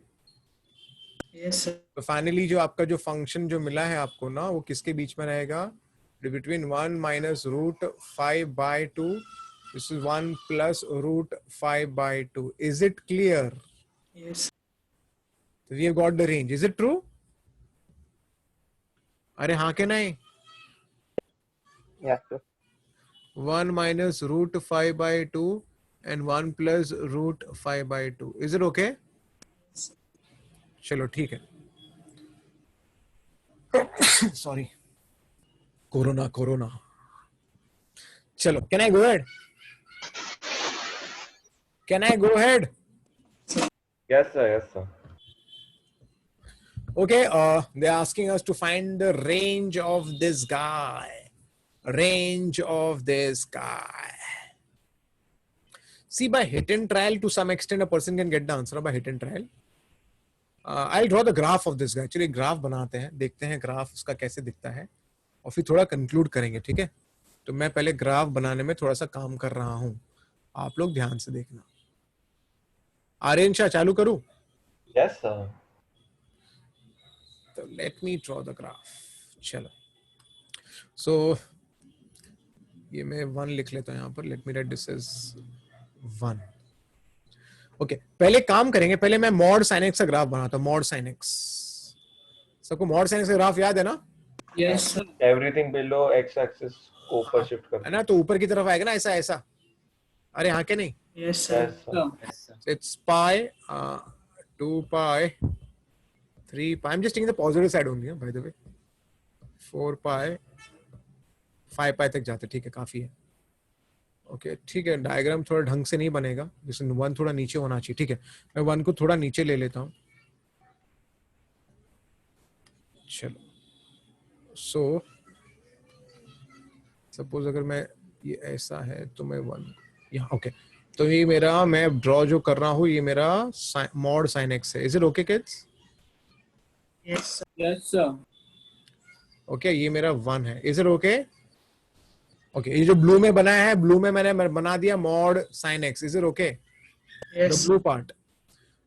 Yes, sir. तो finally जो आपका जो function जो मिला है आपको ना, वो किसके बीच में रहेगा? Between 1 minus root 5 by 2. This is 1 plus root 5 by 2. Is it clear? Yes. So we have got the range. Is it true? अरे हाँ के नहीं? Yes, sir. 1 minus root 5 by 2 and 1 plus root 5 by 2. Is it okay? चलो ठीक है. Sorry. Corona. चलो, can I go ahead? Can I go ahead? Yes, sir. Yes, sir. Okay, they're asking us to find the range of this guy. Range of this guy. See, by hit and trial, to some extent, a person can get the answer by hit and trial. I'll draw the graph of this guy. Actually, graph बनाते हैं, देखते हैं graph उसका कैसे दिखता है, और फिर थोड़ा conclude करेंगे, ठीक है? तो मैं पहले graph बनाने में थोड़ा सा काम कर रहा हूँ. आप लोग ध्यान से देखना. आर्यन शाह चालू करूँ? Yes, sir. So let me draw the graph. चलो. So ये मैं 1 लिख लेता हूँ यहाँ पर. Let me write this as 1. Okay, पहले काम करेंगे. पहले मैं mod sin x का ग्राफ बनाता हूँ. mod sin x. सबको mod sin x का ग्राफ याद है ना? Yes, sir. Everything below x-axis को ऊपर शिफ्ट है कर. ना? तो ऊपर की तरफ आएगा ना, ऐसा ऐसा. अरे हाँ के नहीं? Yes, sir. Yes, sir. Yes, sir. So it's pi, 2 pi, 3 pi. I'm just taking the positive side only, by the way. 4 pi, 5 pi तक जाते, ठीक है, काफी है. ओके, ठीक है. डायग्राम थोड़ा ढंग से नहीं बनेगा, जैसे 1 थोड़ा नीचे होना चाहिए, ठीक है. मैं 1 को थोड़ा नीचे ले लेता हूँ. चलो. सो सपोज अगर मैं ये ऐसा है तो मैं 1 यहाँ, ओके. तो ये मेरा, मैं ड्रॉ जो कर रहा हूँ, ये मेरा mod sin x है. Is it okay kids? Yes, sir. Yes, sir. Okay, ये मेरा 1 है. Is it okay? ओके, ये जो ब्लू में बनाया है, ब्लू में मैंने बना दिया mod sin x. Is it okay? Yes, The blue part.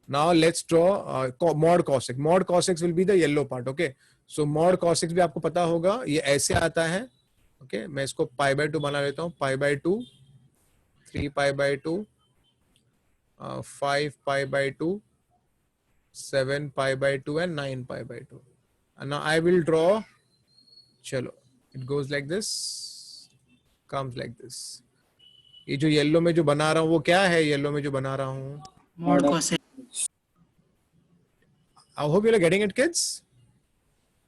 Now let's draw mod cos x. Mod cos x will be the yellow part. Okay. So mod cos x भी आपको पता होगा, ये ऐसे आता है. Okay, मैं इसको pi by 2 बना लेता हूँ. Pi by 2, 3 pi by 2, 5 pi by 2, 7 pi by 2 and 9 pi by 2. And now I will draw. चलो, it goes like this, comes like this. ये जो येलो में जो बना रहा हूँ, वो क्या है? येलो में जो बना रहा हूँ, mod cos x. I hope you are getting it, kids.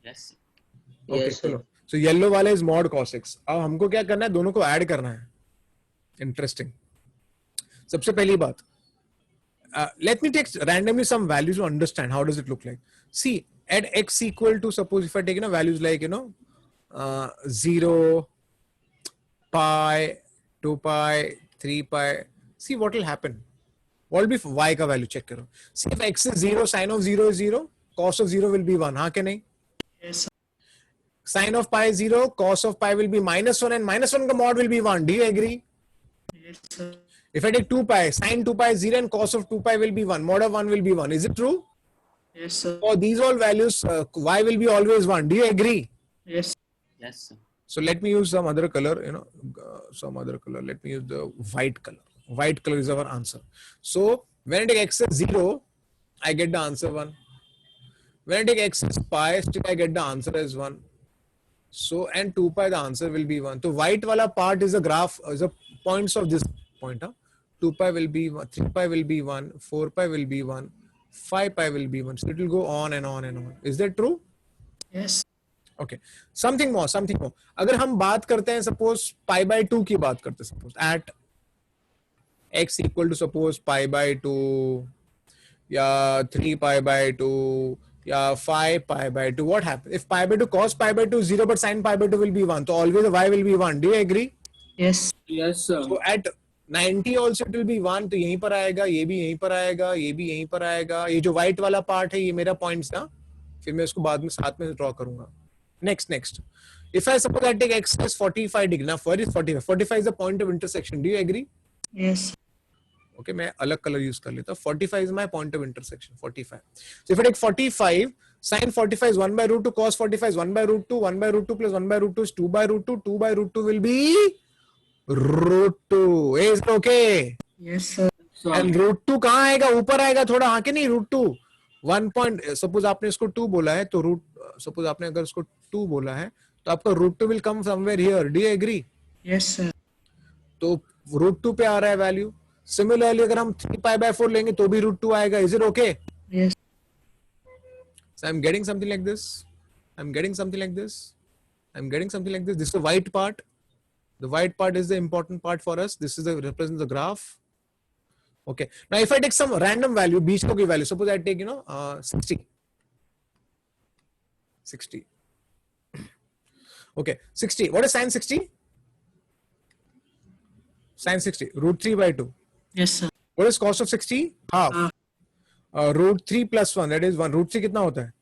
Yes, sir. Okay, Yes, sir. चलो. So येलो वाला is mod cos x. अब हमको क्या करना है? दोनों को ऐड करना है. Interesting. सबसे पहली बात, let me take randomly some values to understand how does it look like. See, at x equal to, suppose if I take values like 0, pi, 2 pi, 3 pi. See what will happen. What will be y का value? check करो. See, if x is 0, sin of 0 is 0, cos of 0 will be 1. हाँ के नहीं? Yes, sir. Sin of pi is 0, cos of pi will be -1 and -1 का mod will be 1. Do you agree? Yes, sir. If I take 2 pi, sin 2 pi is 0 and cos of 2 pi will be 1. Mod of 1 will be 1. Is it true? Yes, sir. For these all values, y will be always 1. Do you agree? Yes. Yes, sir. So let me use some other color, some other color. Let me use the white color. White color is our answer. So when I take x as 0, I get the answer 1. When I take x as pi, still I get the answer as 1. So, and 2 pi, the answer will be 1. So white wala part is the graph, is the points of this point. 2 pi will be 1, 3 pi will be 1, 4 pi will be 1, 5 pi will be 1. So it will go on and on and on. Is that true? Yes. Okay. Something more. अगर हम बात करते हैं, suppose pi by 2 की बात करते हैं, suppose at x equal to suppose pi by 2 या 3 pi by 2 या 5 pi by 2, what happens? If pi by 2, cos pi by 2 is 0, but sin pi by 2 will be 1. So always the y will be 1. Do you agree? Yes. Yes, sir. So at 90 also it will be 1. तो यहीं पर आएगा, ये भी यहीं पर आएगा, ये भी यहीं पर आएगा. ये जो white वाला part है, ये मेरा points ना. फिर मैं इसको बाद में साथ में draw करूंगा. Next. If I suppose I take x as 45 degree. Now, what is 45? 45 is the point of intersection. Do you agree? Yes. Okay, मैं अलग color use कर लेता हूँ. 45 is my point of intersection. 45. So if I take 45, sin 45 is 1 by root 2, cos 45 is 1 by root 2, 1 by root 2 plus 1 by root 2 is 2 by root 2, 2 by root 2 will be root 2. Is it okay? Yes, sir. And root 2 कहाँ आएगा? ऊपर आएगा थोड़ा, हाँ के नहीं? root 2 1 point, suppose आपने इसको 2 बोला है तो suppose आपने अगर इसको 2 बोला है तो आपका root 2 will come somewhere here. Do you agree? Yes, sir. तो root 2 पे आ रहा है वैल्यू. Similarly अगर हम 3 pi by 4 लेंगे तो भी root 2 आएगा. Is it okay? Yes. So I'm getting something like this. I'm getting something like this. I'm getting something like this. This is the white part. The white part is the important part for us. This is the represents the graph. Okay. Now if I take some random value, बीच को कोई value, suppose I take 60. 60. Okay, 60. What is sin 60? Sin 60, root 3 by 2. Yes, sir. What is cos of 60? Half. Root 3 plus 1, that is 1. Root 3 कितना होता है?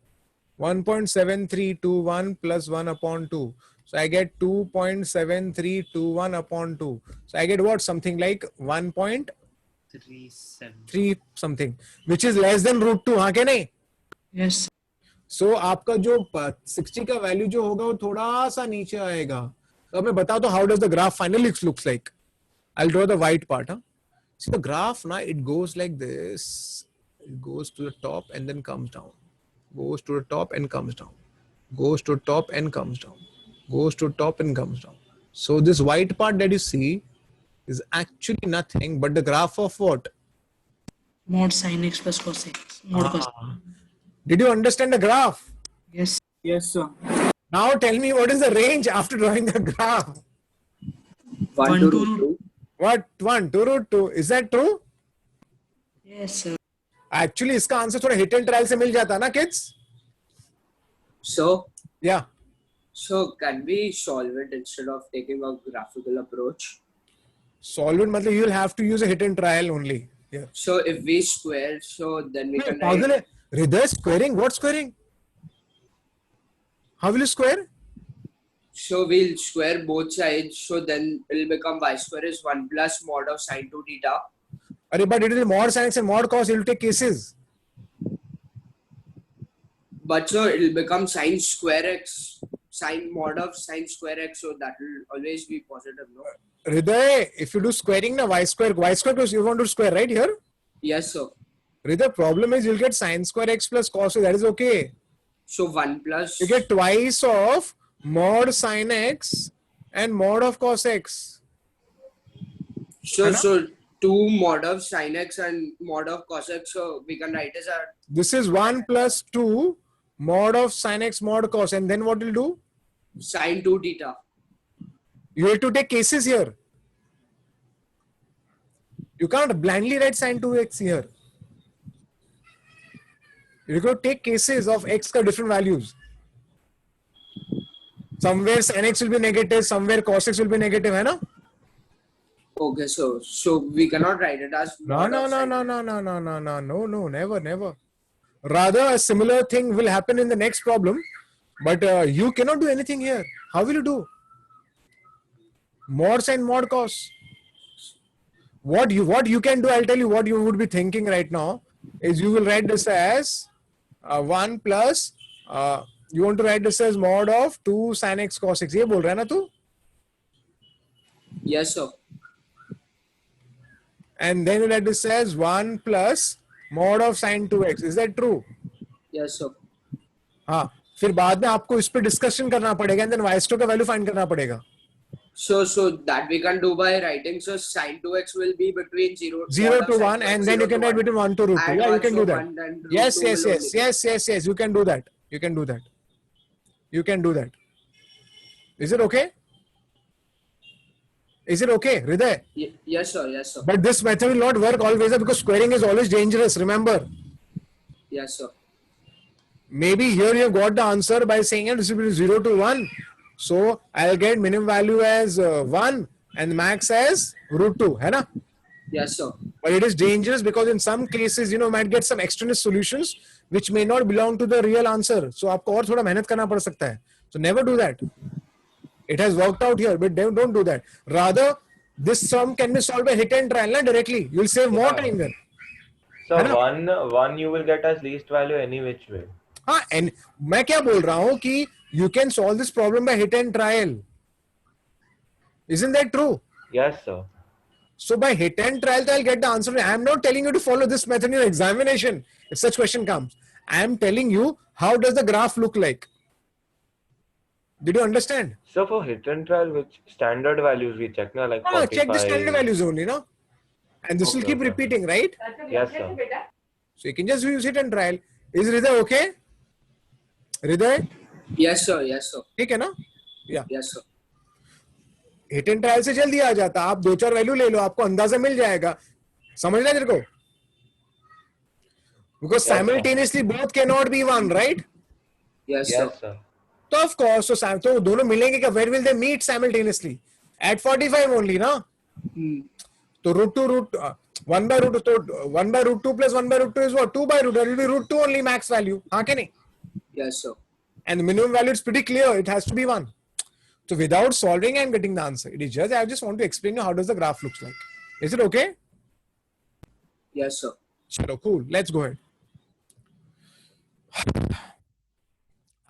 1.7321 plus 1 upon 2. So I get 2.7321 upon 2. So I get what? Something like 37. 1.3 something, which is less than root 2. हाँ के नहीं? Yes, sir. So आपका जो 60 का value जो होगा वो थोड़ा सा नीचे आएगा. तो अब मैं बताओ तो how does the graph finally looks like? I'll draw the white part. Huh? See the graph now, it goes like this. It goes to the top and then comes down. Goes to the top and comes down. Goes to the top and comes down. Goes to the top and comes down. So this white part that you see is actually nothing but the graph of what? Mod sin x plus cos x. Mod cos. Did you understand the graph? Yes. Yes, sir. Now tell me what is the range after drawing the graph? 1 to root 2. What? 1 to root 2. Is that true? Yes, sir. Actually इसका answer थोड़ा hit and trial से मिल जाता ना kids? So, Yeah. so can we solve it instead of taking a graphical approach? Solve it मतलब you will have to use a hit and trial only. Yeah. So if we square, so then we can Pagal write, है. Hriday, squaring? What squaring? How will you square? so we'll square both sides, so then it'll become y square is 1 plus mod of sin 2 theta. Arey, but it is mod sin x and mod cos. You will take cases. But so it'll become sin square x, sin mod of sin square x, so that will always be positive, no? Hriday, if you do squaring na y square because you want to square right here. Yes, sir. Hriday, problem is you'll get sin square x plus cos. That is okay. So 1 plus, You get twice of mod sin x and mod of cos x. so 2 mod of sin x and mod of cos x, so we can write as a This is 1 plus 2 mod of sin x mod cos. And then what will do? sin 2 theta. You have to take cases here. You can't blindly write sin 2x here. You got to take cases of x ka different values. Somewhere sin x will be negative, somewhere cos x will be negative, hai na? Okay, so we cannot write it as No, mod no, of no, sin- no, no, no, no, no, no, no, no, never, never. Rather, a similar thing will happen in the next problem, but you cannot do anything here. How will you do? Mod sin mod cos. What you can do, I'll tell you what you would be thinking right now is you will write this as 1 plus you want to write this as mod of 2 sin x cos x. ये बोल रहा है ना तू? Yes, sir. And then you write this as 1 plus mod of sin 2x. Is that true? Yes, sir. हाँ, फिर बाद में आपको इस पे डिस्कशन करना पड़ेगा and then y स्टो का वैल्यू फाइंड करना पड़ेगा. So that we can do by writing. So sin 2x will be between 0 0 to 1 and then you can write between 1 to root 2. And Yeah, you one, can so do that. one, then root Yes, 2 yes, will yes, only- yes, yes, yes. You can do that. You can do that. You can do that. Is it okay? Is it okay, Hriday? Yes, sir. Yes, sir. But this method will not work always because squaring is always dangerous. Remember, Yes, sir. maybe here you have got the answer by saying it is between 0 to 1. So I'll get minimum value as 1 and max as root 2. है ना? Yes, sir. But it is dangerous because in some cases, might get some extraneous solutions which may not belong to the real answer. So आपको और थोड़ा मेहनत करना पड़ सकता है. So never do that. It has worked out here, but don't do that. Rather, this sum can be solved by hit and trial na directly. You'll save more Yeah. time then. So है ना? one you will get as least value any which way. हाँ, and मैं क्या बोल रहा हूँ कि you can solve this problem by hit and trial. Isn't that true? Yes, sir. So by hit and trial, I'll get the answer. I am not telling you to follow this method in your examination if such question comes. I am telling you how does the graph look like. Did you understand? So for hit and trial, which standard values we check now, like 45? Check the standard values only, no? And this will Okay, keep okay. repeating, right? Yes, sir. So you can just use hit and trial. Is Hriday okay? Hriday? Yes, sir. Yes, sir. ठीक है ना? Yeah. Yes, sir. Hit and trial से जल्दी आ जाता, आप 2-4 value ले लो, आपको अंदाजा मिल जाएगा. समझ रहे तेरे को? Because simultaneously both cannot be one, right? Yes, sir. Yes, sir. तो of course, तो दोनों मिलेंगे क्या? Where will they meet simultaneously? At 45 only, ना? तो root 2 root 1 by root, तो 1 by root 2 plus 1 by root 2 is what? 2 by root. That will be root 2 only max value. हाँ क्या नहीं? Yes, sir. And the minimum value is pretty clear. It has to be 1. So without solving and getting the answer, it is just, I just want to explain you how does the graph looks like. Is it okay? Yes, sir. चलो cool. Let's go ahead.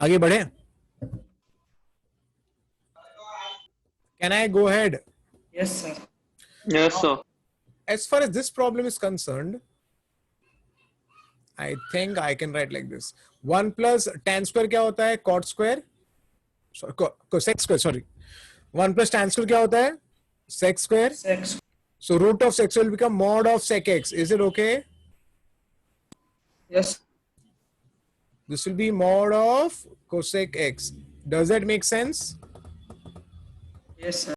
आगे बढ़े. Can I go ahead? Yes, sir. Yes, sir. As far as this problem is concerned, I think I can write like this. 1 plus tan square क्या होता है? Cot square. Sorry, sec square. Sorry. 1 plus tan square क्या होता है? Sec square. Sec. So root of sec will become mod of sec x. Is it okay? Yes. This will be mod of cosec x. Does that make sense? Yes, sir.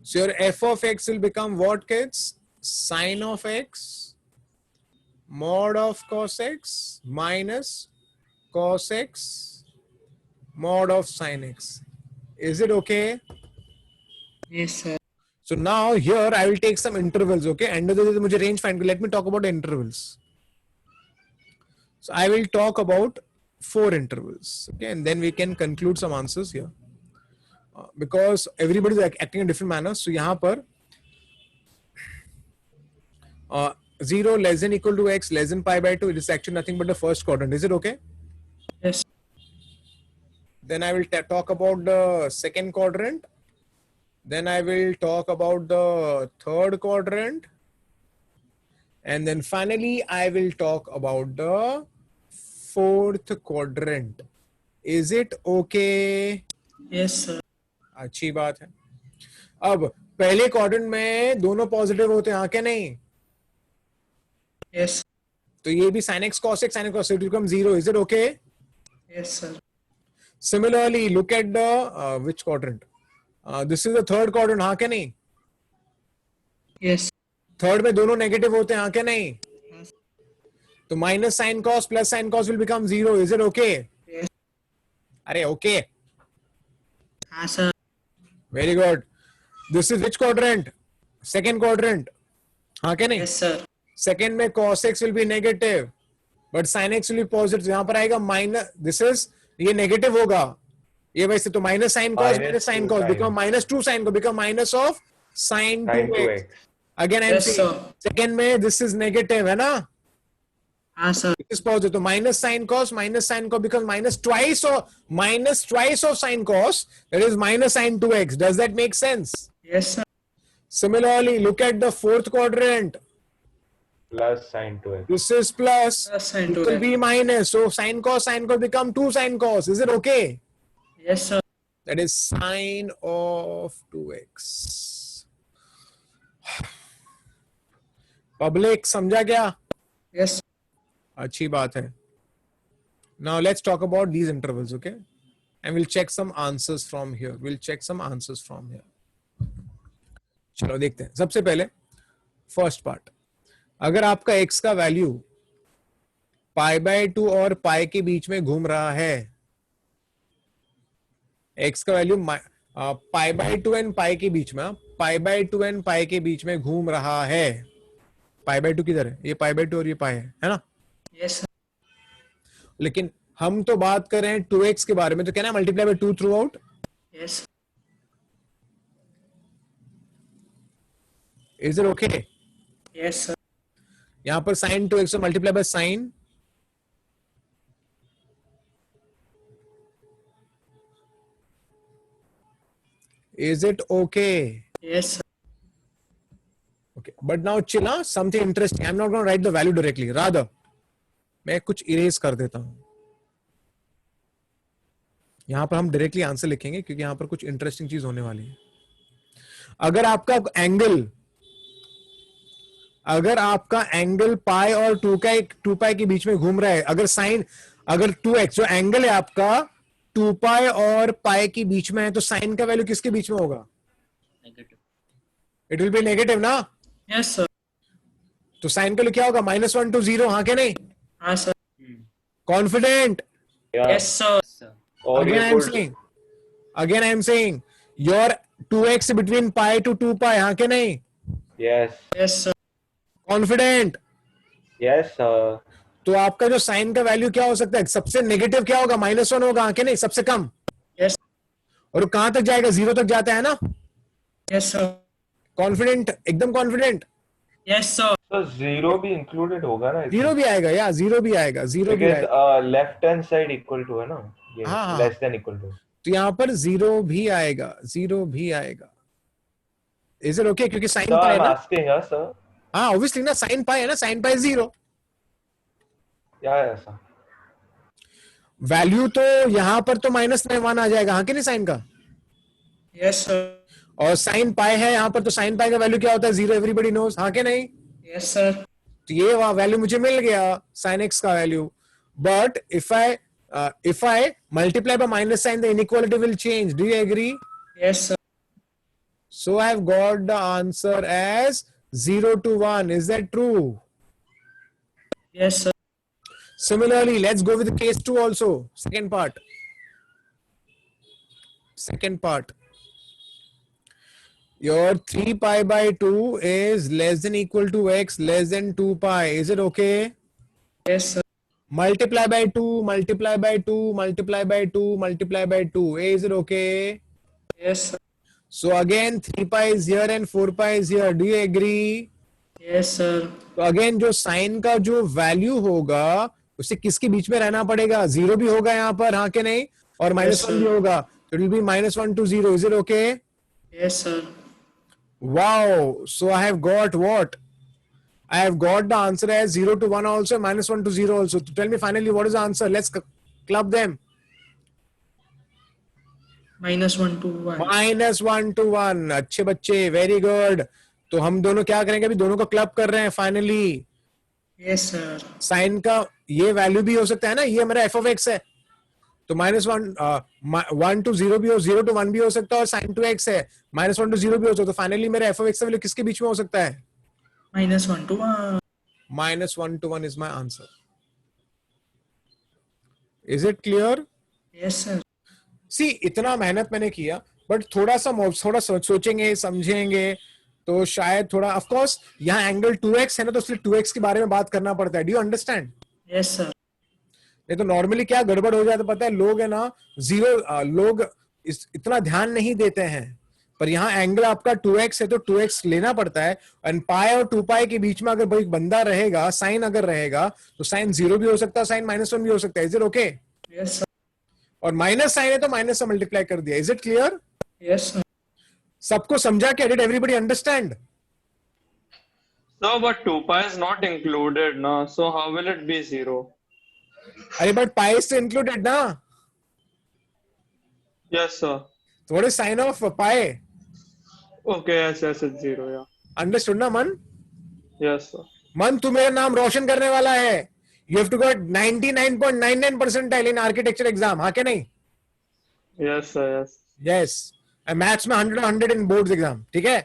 So your f of x will become what, kids? Sine of x mod of cos x minus cos x mod of sine x. Is it okay? Yes, sir. So now here I will take some intervals, okay? End of the day मुझे range find. Let me talk about intervals. So I will talk about 4 intervals, okay? And then we can conclude some answers here. Because everybody is acting in different manners. So यहाँ पर 0 less than equal to x less than pi by 2, it is actually nothing but the first quadrant. Is it okay? Yes. Then I will talk about the second quadrant. Then I will talk about the third quadrant. And then finally, I will talk about the fourth quadrant. Is it okay? Yes, sir. अच्छी बात है. अब पहले quadrant में दोनों positive होते हैं, हाँ क्या नहीं? Yes. तो ये भी sin x cos x sin x cos x will become 0. Is it okay? Yes, sir. Similarly, look at the which quadrant? This is the third quadrant, हाँ क्या नहीं? Yes. थर्ड में दोनों नेगेटिव होते हैं, हाँ क्या नहीं? तो minus sine cos plus sine cos will become 0. Is it okay? Yes. अरे ओके, हाँ, sir. Very good. This is which quadrant? Second quadrant, हाँ क्या नहीं? Yes, sir. सेकेंड में cos x will be negative but sin x will be positive. यहां पर आएगा minus, this is, ये नेगेटिव होगा ये वैसे, तो minus sine cos minus sine cos become minus 2 sine को become minus of sine 2x. Again I am Yes, sir. Second में दिस इज नेगेटिव है ना, हाँ, sir. this is positive. तो minus sin cos becomes minus twice of sin cos. That is minus sin 2x. Does that make sense? Yes, sir. Similarly, look at the fourth quadrant. Plus sin 2x. This is plus. Plus sin It will 2x. be minus. So sin cos become 2 sin cos. Is it okay? Yes, sir. That is sine of 2x. Public समझा क्या? Yes. अच्छी बात है. Now let's talk about these intervals, okay? And we'll check some answers from here. चलो देखते हैं. सबसे पहले फर्स्ट पार्ट, अगर आपका x का वैल्यू पाई बाय 2 और पाई के बीच में घूम रहा है, x का value pi by 2 and pi के बीच में, पाई बाय 2 एंड पाई के बीच में घूम रहा है. पाई बाय 2 किधर है? ये पाई बाय 2 और ये पाई है ना? Yes, sir. लेकिन हम तो बात कर रहे हैं 2x के बारे में, तो कहना है multiply by 2 through out. Yes. Is it okay? Yes, sir. यहां पर sin 2x multiply by sin is it okay? Yes, sir. Okay, but now chill, huh? Something interesting. I'm not going to write the value directly. Rather, मैं कुछ erase कर देता हूं. यहां पर हम डायरेक्टली आंसर लिखेंगे क्योंकि यहां पर कुछ इंटरेस्टिंग चीज होने वाली है. अगर आपका एंगल पाई और 2 पाई के बीच में घूम रहा है, अगर 2x जो एंगल है आपका 2 पाई और पाई के बीच में है, तो साइन का वैल्यू किसके बीच में होगा? Negative. It will be negative ना. Yes, sir. तो साइन का क्या होगा? -1 to 0. हाँ के नहीं? हाँ, sir. Confident? Yeah. Yes, sir. Yes, sir. Or Again I am saying your 2x between pi to 2 pi. हाँ के नहीं? Yes. Yes, sir. Confident? Yes, sir. तो आपका जो साइन का वैल्यू क्या हो सकता है? सबसे नेगेटिव क्या होगा? -1 होगा. हाँ के नहीं? सबसे कम. Yes. और कहां तक जाएगा? 0 तक जाता है ना. Yes, sir. कॉन्फिडेंट? एकदम confident? Yes, sir. So zero भी included होगा ना? जीरो भी आएगा या जीरो भी आएगा. Because left hand side equal to है ना? ये हाँ. less than equal to. तो यहां पर जीरो भी आएगा. Is it okay? क्योंकि साइन So पाई है I'm ना. asking us, sir. हाँ ऑब्वियसली ना, साइन पाई है ना. Sine pi 0. Yeah, sir. Value तो यहां पर तो -1 आ जाएगा. हाँ कि नहीं? साइन का. Yes, sir. और साइन पाई है यहां पर, तो साइन पाई का वैल्यू क्या होता है? 0. Everybody knows. हाँ के नहीं? Yes, sir. तो ये वैल्यू मुझे मिल गया, साइन एक्स का value. But if I multiply by minus sign, the inequality will change. Do you agree? Yes, sir. So I have got the answer as 0 to 1. Is that true? Yes, sir. Similarly, let's go with case 2 also. Second part. Your 3 pi by 2 is less than equal to x less than 2 pi. Is it okay? Yes, sir. Multiply by 2, multiply by 2, multiply by 2, multiply by 2. Is it okay? Yes, sir. So again 3 pi is here and 4 pi is here. Do you agree? Yes, sir. तो again जो sign का जो value होगा उसे किसके बीच में रहना पड़ेगा? 0 भी होगा यहाँ पर. हाँ के नहीं? और Yes, -1 भी होगा. तो it will be -1 to 0. Is it okay? Yes, sir. Wow. So I have got what? I have got the answer as 0 to 1 also, -1 to 0 also. So tell me finally what is the answer? Let's club them. -1 to 1. -1 to 1. अच्छे बच्चे, very good. तो हम दोनों क्या करेंगे? अभी दोनों को क्लब कर रहे हैं फाइनली. Yes, sir. साइन का ये वैल्यू भी हो सकता है ना, ये मेरा f of x है. तो -1 to 0 भी हो, 0 to 1 भी हो सकता है, और sin 2x है. -1 to 0 भी हो सकता है. तो फाइनली मेरा f of x का वैल्यू किसके बीच में हो सकता है? -1 to 1. -1 to 1 is my answer. Is it clear? Yes, sir. सी इतना मेहनत मैंने किया, बट थोड़ा सोचेंगे समझेंगे तो शायद थोड़ा. ऑफ कोर्स यहाँ एंगल 2x है ना, तो इसलिए 2x के बारे में बात करना पड़ता है. Do you understand? Yes, sir. नहीं तो नॉर्मली क्या गड़बड़ हो जाता पता है, लोग है ना लोग इतना ध्यान नहीं देते हैं. पर यहाँ एंगल आपका 2x है तो 2x लेना पड़ता है. एंड पाई और 2 पाई के बीच में अगर कोई बंदा रहेगा, साइन अगर रहेगा, तो साइन 0 भी हो सकता है, साइन -1 भी हो सकता है. Is it okay? Yes, sir. और माइनस साइन है तो माइनस से मल्टीप्लाई कर दिया. Is it clear? Yes, sir. सबको समझा क्या? Did everybody understand? No, but 2 pi is not included, no. So how will it be 0? अरे बट पाई इज इंक्लूडेड ना. Yes, sir. So what is sign of pi? Okay, yes, it's 0, yeah. Understood ना मन? Yes, sir. मन तू मेरा नाम रोशन करने वाला है. You have to get 99.99 percentile in architecture exam. हाँ क्या नहीं? Yes, sir, yes. Yes. Maths में 100 in boards exam. ठीक है?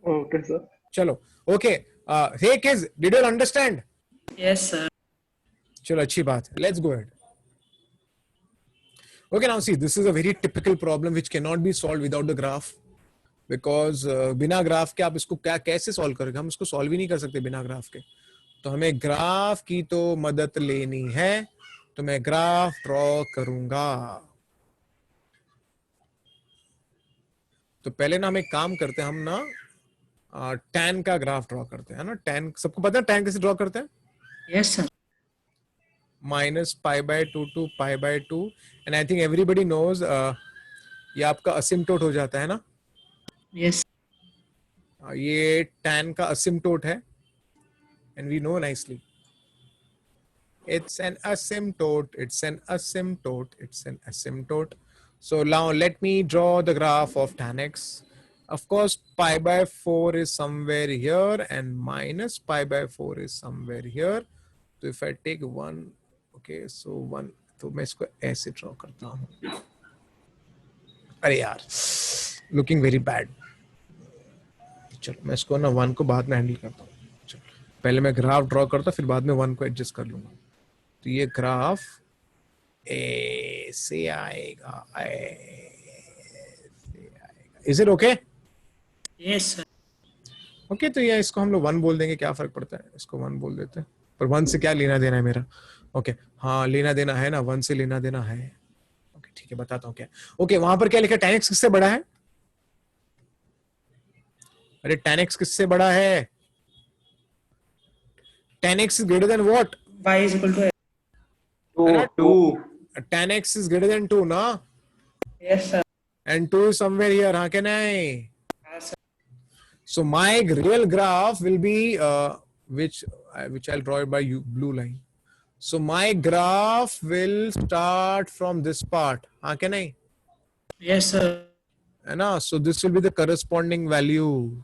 Okay, sir. चलो. Okay. Hey kids, did you understand? Yes, sir. चलो अच्छी बात है. Let's go ahead. Okay, now see, this is a very typical problem which cannot be solved without the graph. Because बिना graph के आप इसको कैसे सॉल्व करेंगे? हम इसको सॉल्व ही नहीं कर सकते बिना ग्राफ के. तो हमें ग्राफ की तो मदद लेनी है. तो मैं ग्राफ ड्रॉ करूंगा. तो पहले ना हम एक काम करते हैं, हम ना tan का ग्राफ ड्रॉ करते हैं, है ना? tan सबको पता है tan कैसे ड्रॉ करते हैं? Yes, sir. Minus pi by 2 to pi by 2 and I think everybody knows ये आपका असिम्पटोट हो जाता है ना? Yes. ये tan का असिम्पटोट है and we know nicely it's an asymptote, it's an asymptote, it's an asymptote. So now let me draw the graph of tan x. Of course pi by 4 is somewhere here and minus pi by 4 is somewhere here. So if I take 1, okay, so 1, तो मैं इसको ऐसे draw करता हूँ. अरे यार looking very bad. चलो मैं इसको ना 1 को बाद में हैंडल करता हूँ. चलो पहले मैं ग्राफ ड्रॉ करता फिर बाद में 1 को एडजस्ट कर लूंगा. तो ये ग्राफ ऐसे आएगा, ऐसे आएगा. Is it okay? Yes, sir. Okay तो ये इसको हम लोग 1 बोल देंगे, क्या फर्क पड़ता है, इसको 1 बोल देते हैं. पर 1 से क्या लेना देना है मेरा? ओके हाँ लेना देना है ना, 1 से लेना देना है. ओके ठीक है बताता हूँ क्या. ओके वहां पर क्या लिखा? tan x किससे बड़ा है? अरे tan x किससे बड़ा है? tan x is greater than what? Y is equal to X. 2. tan x is greater than 2 ना? Yes, sir. And 2 is somewhere here, हाँ क्या नहीं? Yes, sir. So my real graph will be which I'll draw it by blue line. So my graph will start from this part, हाँ क्या नहीं? Yes, sir. है ना? So this will be the corresponding value.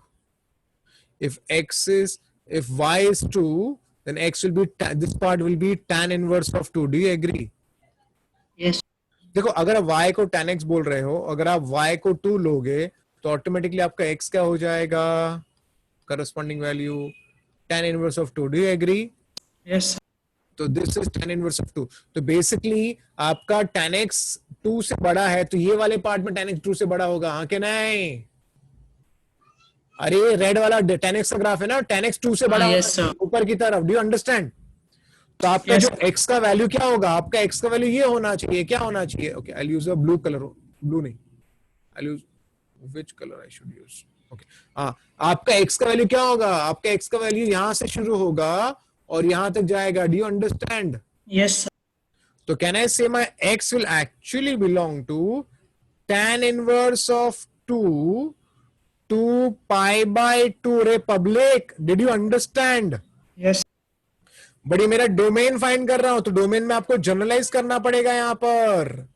If y is 2, then x will be this part will be tan inverse of 2. Do you agree? Yes. देखो अगर आप y को tan x बोल रहे हो, अगर आप y को 2 लोगे तो ऑटोमेटिकली आपका x क्या हो जाएगा? Corresponding value tan inverse of 2. Do you agree? Yes, sir. तो this is tan inverse of 2. तो बेसिकली आपका tan x 2 से बड़ा है तो ये वाले पार्ट में tan x 2 से बड़ा होगा, हाँ कि नहीं? अरे रेड वाला tan x का ग्राफ है ना, tan x 2 से बड़ा yes, sir. ऊपर की तरफ. Do you understand? तो आपका Yes, जो x का वैल्यू क्या होगा? आपका x का वैल्यू ये होना चाहिए, क्या होना चाहिए? Okay I use a blue colour, blue नहीं, I use which colour I should use. Okay हाँ आपका x का वैल्यू क्या होगा? आपका x का वैल्यू यहां से शुरू होगा और यहां तक जाएगा. Do you understand? Yes, sir. तो can I say my x will actually belong to tan inverse of 2 2 pi by 2 रे public. Did you understand? Yes. बड़ी मेरा डोमेन फाइंड कर रहा हूं तो डोमेन में आपको जनरलाइज करना पड़ेगा यहां पर.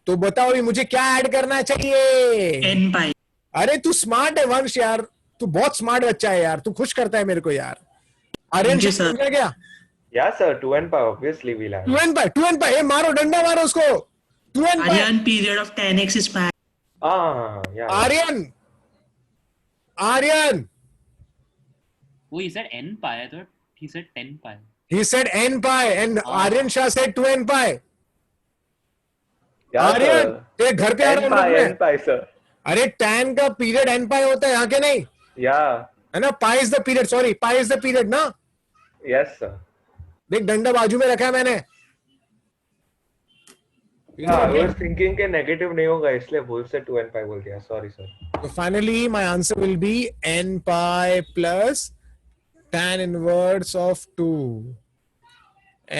तो बताओ ये मुझे क्या ऐड करना चाहिए? N pi. अरे तू स्मार्ट है वंश यार, तू बहुत स्मार्ट बच्चा है यार, तू खुश करता है मेरे को यार. Aryan Thank you, sir. समझ गया? Yeah, sir. 2n pi obviously we'll have. 2n pi. मारो डंडा मारो उसको. 2n pi. Aryan period of tan x is pi. Yeah. Aryan. Oh, he said n pi. I thought he said 10 pi. He said n pi and Aryan Shah said 2n pi. Yeah, Aryan sir. तेरे घर पे आ रहा n हूं pi, मैं. n pi, sir. अरे tan का period n pi होता है, यहाँ के नहीं Yeah. है ना? pi is the period, sorry, pi is the period ना. Yes, sir. देख डंडा बाजू में रखा है मैंने. Yeah, I was thinking के नेगेटिव नहीं होगा इसलिए भूल से 2n pi बोल दिया. Sorry, sir. So finally my answer will be n pi plus tan inverse of 2.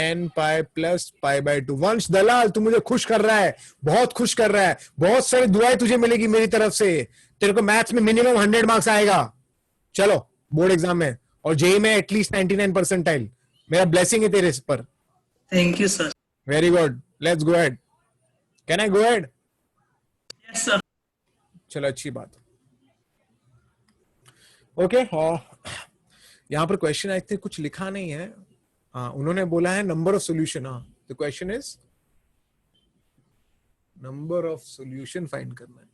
n pi plus pi by 2. वंश दलाल तू मुझे खुश कर रहा है, बहुत खुश कर रहा है. बहुत सारी दुआएं तुझे मिलेगी मेरी तरफ से. तेरे को मैथ्स में मिनिमम 100 मार्क्स आएगा. चलो बोर्ड एग्जाम में और जेई में एटलीस्ट 99 परसेंटाइल. मेरा ब्लेसिंग है तेरे पर. Thank you, sir. Very good. Let's go ahead. Can I go ahead? Yes, sir. चलो अच्छी बात. ओके यहाँ पर क्वेश्चन आई थिंक कुछ लिखा नहीं है. उन्होंने बोला है number of solution. The question is number of solution find करना है.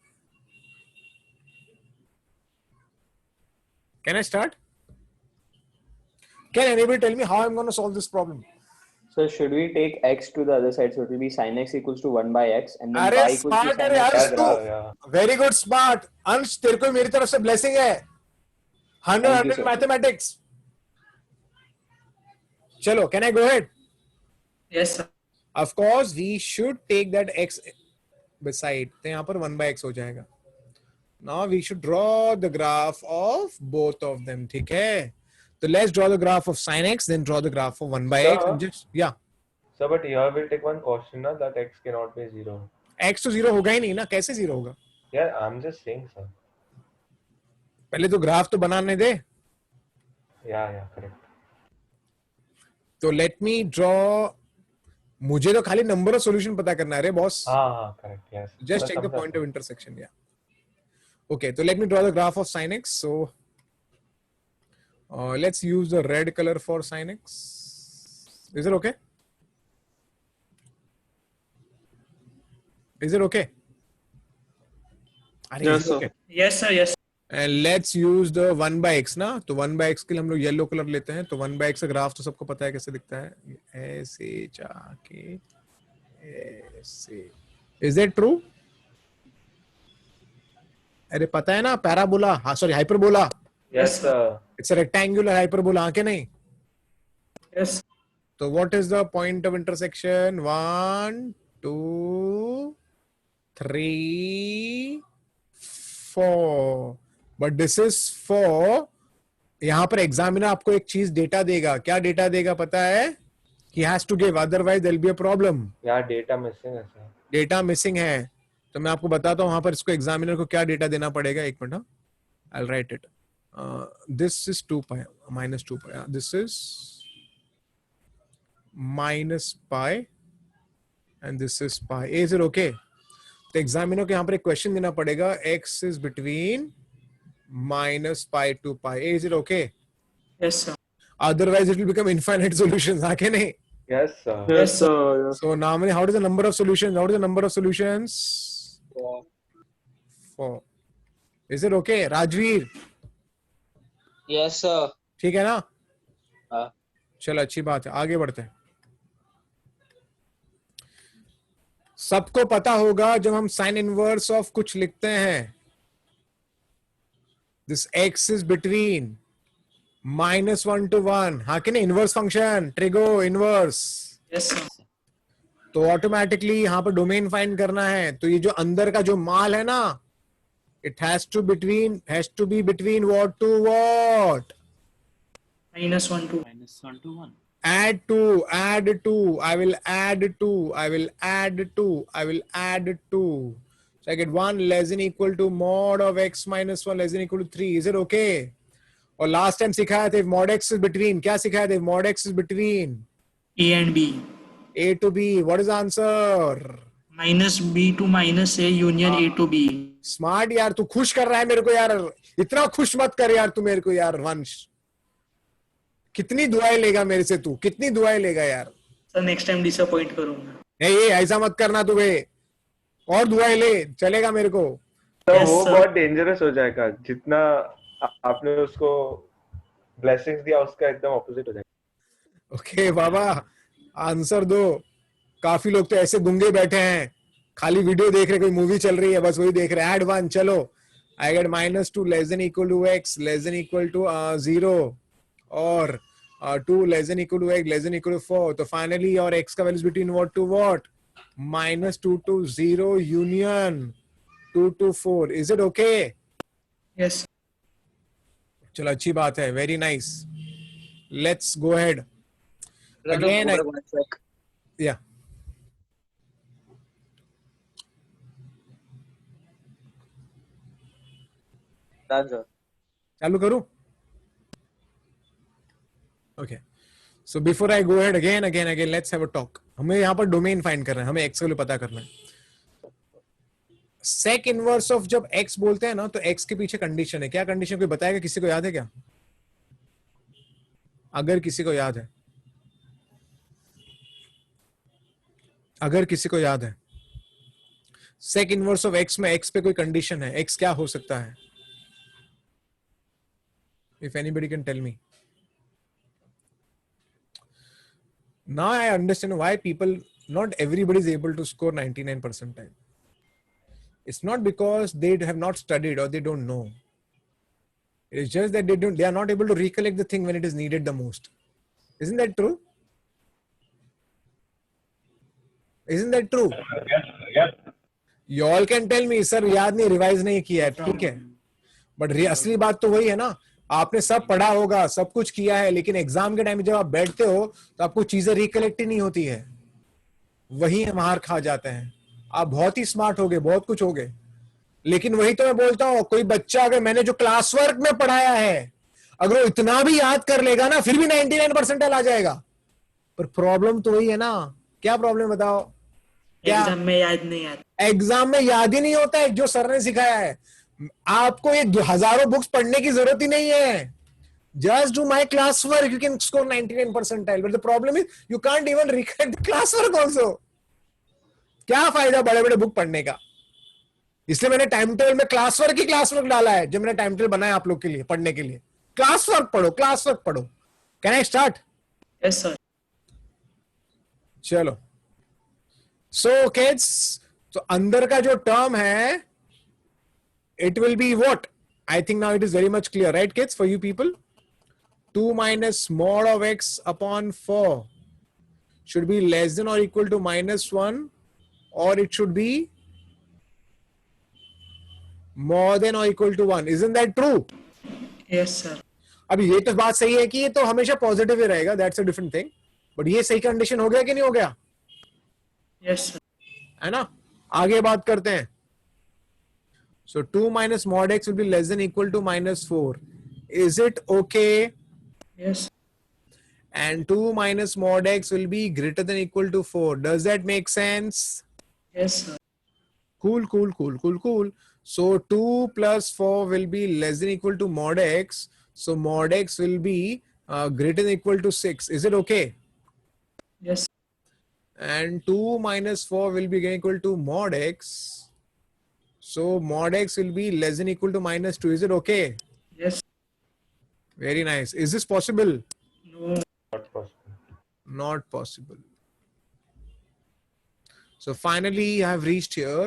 Can I start? Can anybody tell me how I am gonna solve this problem? So should we take x to the other side? So it will be sin x equals to 1 by x and then अरे y equals to smart है sin यार x. तू. Very good smart. अंश तेरे को मेरी तरफ से ब्लेसिंग है. 100 sir. मैथमेटिक्स. चलो can I go ahead? Yes, sir. Of course we should take that x beside. तो यहाँ पर 1 by x हो जाएगा. Now we should draw the graph of both of them. ठीक है? So let's draw the graph of sin x, then draw the graph of 1 by x. And just, yeah. So, but here we'll take one caution na, that x cannot be 0. X तो 0 होगा ही नहीं ना, कैसे 0 होगा? Yeah, I'm just saying, sir. पहले तो graph तो बनाने दे. Yeah, correct. तो let me draw. मुझे तो खाली नंबर ऑफ सॉल्यूशन पता करना है रे बॉस. हाँ, correct. Yes. Just check the point of intersection. Yeah. Okay, so let me draw the graph of sin x. So let's use the red color for sin x. Is it okay? Is it okay? Yes, sir. Okay. Yes, sir. Yes. And let's use the 1 by x ना. तो 1 by x के लिए हम लोग yellow colour लेते हैं. तो 1 by x का ग्राफ तो सबको पता है कैसे दिखता है. ऐसे जाके ऐसे. Is that true? अरे पता है ना पैराबोला. हाँ sorry hyperbola. Yes, sir. It's a rectangular hyperbola. हाँ क्या नहीं? Yes. So what is the point of intersection? 1, 2, 3, 4. But this is 4. यहाँ पर एग्जामिनर आपको एक चीज डेटा देगा. क्या डेटा देगा पता है? He has to give, otherwise there will be a problem. Yeah, data missing है sir. डेटा मिसिंग है. तो मैं आपको बताता हूँ वहां पर इसको एग्जामिनर को क्या डेटा देना पड़ेगा. एक minute. I'll write it. This is 2 pi minus 2 pi. This is minus pi and this is pi. Is it okay? तो एग्जामिनर को यहाँ पर एक क्वेश्चन देना पड़ेगा. X is between minus pi to pi. Is it okay? Yes, sir. Otherwise it will become infinite solutions. हाँ क्या नहीं? Yes, sir. Yes, sir. Yes. So normally how is the number of solutions? What is the number of solutions? 4. Is it okay? Rajveer? Yes, sir. ठीक है ना? हाँ. चलो अच्छी बात है. आगे बढ़ते हैं. सबको पता होगा जब हम साइन इनवर्स ऑफ कुछ लिखते हैं. This x is between -1 to 1. हाँ कि नहीं? Inverse function trigo inverse. Yes, sir. तो ऑटोमेटिकली यहाँ पर डोमेन फाइंड करना है. तो ये जो अंदर का जो माल है ना, it has to be between what to what? -1 to minus 1 to 1. Add 2. I will add 2. So I get 1 less than equal to mod of x minus 1 less than equal to 3. Is it okay? और last time सिखाया था if mod x is between. क्या सिखाया था if mod x is between? A and B. A to B. What is the answer? Minus B to minus A union A to B. Smart यार. तू खुश कर रहा है मेरे को यार. इतना खुश मत कर यार तू मेरे को यार. वंश कितनी दुआएं लेगा मेरे से तू. कितनी दुआएं लेगा यार. Sir, next time disappoint करूंगा. नहीं ऐसा मत करना तू बे. और दुआएं ले. चलेगा मेरे को. तो Yes, वो sir. बहुत डेंजरस हो जाएगा. जितना आपने उसको ब्लेसिंग्स दिया उसका एकदम ऑपोजिट हो जाएगा. ओके बाबा आंसर दो. काफी लोग तो ऐसे गुंगे बैठे हैं. खाली वीडियो देख रहे. कोई मूवी चल रही है बस वही देख रहे. ऐड 1. चलो. I get -2 less than equal to x less than equal to 0 और 2 less than equal to x less than equal to 4. तो finally your x का values between what to what? -2 to 0 union 2 to 4. Is it okay? Yes. चलो अच्छी बात है. Very nice. Let's go ahead. Again, yeah. Done, sir. चालू करूं? Okay. So before I go ahead again, let's have a talk. हमें यहाँ पर domain find करना है. हमें x का वैल्यू पता करना है. सेक इनवर्स ऑफ जब x बोलते हैं ना तो x के पीछे कंडीशन है. क्या कंडीशन कोई बताएगा? किसी को याद है क्या? अगर किसी को याद है. अगर किसी को याद है. सेक इनवर्स ऑफ x में x पे कोई कंडीशन है. x क्या हो सकता है? If anybody can tell me. Now I understand why not everybody is able to score 99 percentile. It's not because they have not studied or they don't know. It's just that they are not able to recollect the thing when it is needed the most. Isn't that true? Isn't that true? Yep. You all can tell me, sir याद नहीं, revise नहीं किया है, ठीक है, but असली बात तो वही है ना, आपने सब पढ़ा होगा, सब कुछ किया है, लेकिन एग्जाम के टाइम जब आप बैठते हो तो आपको चीजें रिकलेक्ट ही नहीं होती है, वही हम हार खा जाते हैं। आप बहुत ही स्मार्ट हो गए, बहुत कुछ हो गए, लेकिन वही तो मैं बोलता हूँ, कोई बच्चा अगर मैंने जो क्लास वर्क में पढ़ाया है अगर वो इतना भी याद कर लेगा ना, फिर भी 99% आ जाएगा, पर प्रॉब्लम तो वही है ना। क्या प्रॉब्लम बताओ? क्या एग्जाम में याद नहीं आता? एग्जाम में याद ही नहीं होता है जो सर ने सिखाया है। आपको ये हजारों बुक्स पढ़ने की जरूरत ही नहीं है, just do my classwork, you can score 99 percentile, but the problem is you can't even recollect the classwork also. क्या फायदा बड़े बड़े बुक पढ़ने का? इसलिए मैंने टाइम टेबल में क्लासवर्क डाला है, जब मैंने टाइम टेबल बनाया आप लोग के लिए पढ़ने के लिए। क्लासवर्क पढ़ो। Can I start? Yes sir. चलो, सो किड्स, तो अंदर का जो टर्म है it will be what? I think now it is very much clear, right kids, for you people? 2 minus mod of x upon 4 should be less than or equal to -1, or it should be more than or equal to 1. Isn't that true? Yes sir. अब ये तो बात सही है कि ये तो हमेशा पॉजिटिव ही रहेगा, that's a different thing, but ये सही कंडीशन हो गया कि नहीं हो गया? Yes sir. है ना? आगे बात करते हैं। So 2 minus mod x will be less than equal to -4. Is it okay? Yes. And 2 minus mod x will be greater than equal to 4. Does that make sense? Yes sir. Cool. So 2 plus 4 will be less than equal to mod x. So mod x will be greater than equal to 6. Is it okay? Yes. And 2 minus 4 will be equal to mod x. So mod x will be less than equal to -2. Is it okay? Yes. Very nice. Is this possible? No. Not possible. Not possible. So finally I have reached here,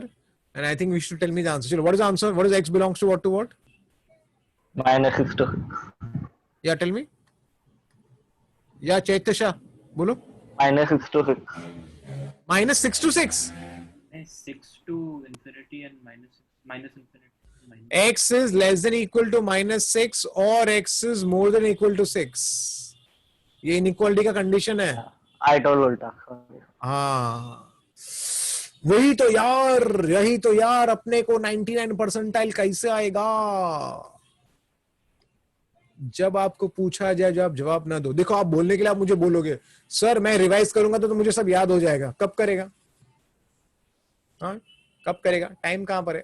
and I think we should tell me the answer. Chalo, what is the answer? What is x belongs to what to what? -6 to 6. Yeah, tell me. Yeah, Chaitasha, bolo. -6 to 6. -6 to 6. 6 to infinity and minus infinity. X is less than equal to -6 or x is more than equal to 6. ये inequality का condition है। I told उल्टा। हाँ, वही तो यार अपने को 99 परसेंटाइल कैसे आएगा? जब आपको पूछा जाए, जब आप जवाब ना दो। देखो, आप बोलने के लिए आप मुझे बोलोगे सर मैं रिवाइज करूंगा तो मुझे सब याद हो जाएगा। कब करेगा? हाँ, कब करेगा? टाइम कहां पर है?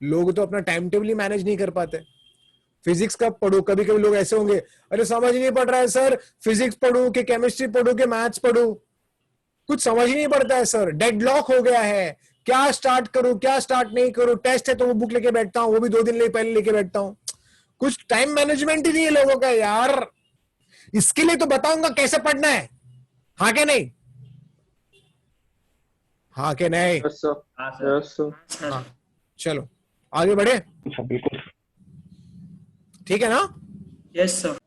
लोग तो अपना टाइम टेबल ही मैनेज नहीं कर पाते। फिजिक्स कब पढ़ो? कभी कभी लोग ऐसे होंगे, अरे समझ नहीं पड़ रहा है सर, फिजिक्स पढ़ू कि केमिस्ट्री पढ़ू कि मैथ्स पढ़ू, कुछ समझ ही नहीं पड़ता है सर, डेडलॉक हो गया है, क्या स्टार्ट करूं क्या स्टार्ट नहीं करूं, टेस्ट है तो वो बुक लेके बैठता हूं, वो भी 2 दिन पहले लेके बैठता हूं। कुछ टाइम मैनेजमेंट ही नहीं है लोगों का यार। इसके लिए तो बताऊंगा कैसे पढ़ना है। हाँ के नहीं? हाँ के नहीं? Yes, sir. Yes, sir. हाँ, चलो आगे बढ़े। ठीक है ना? Yes sir.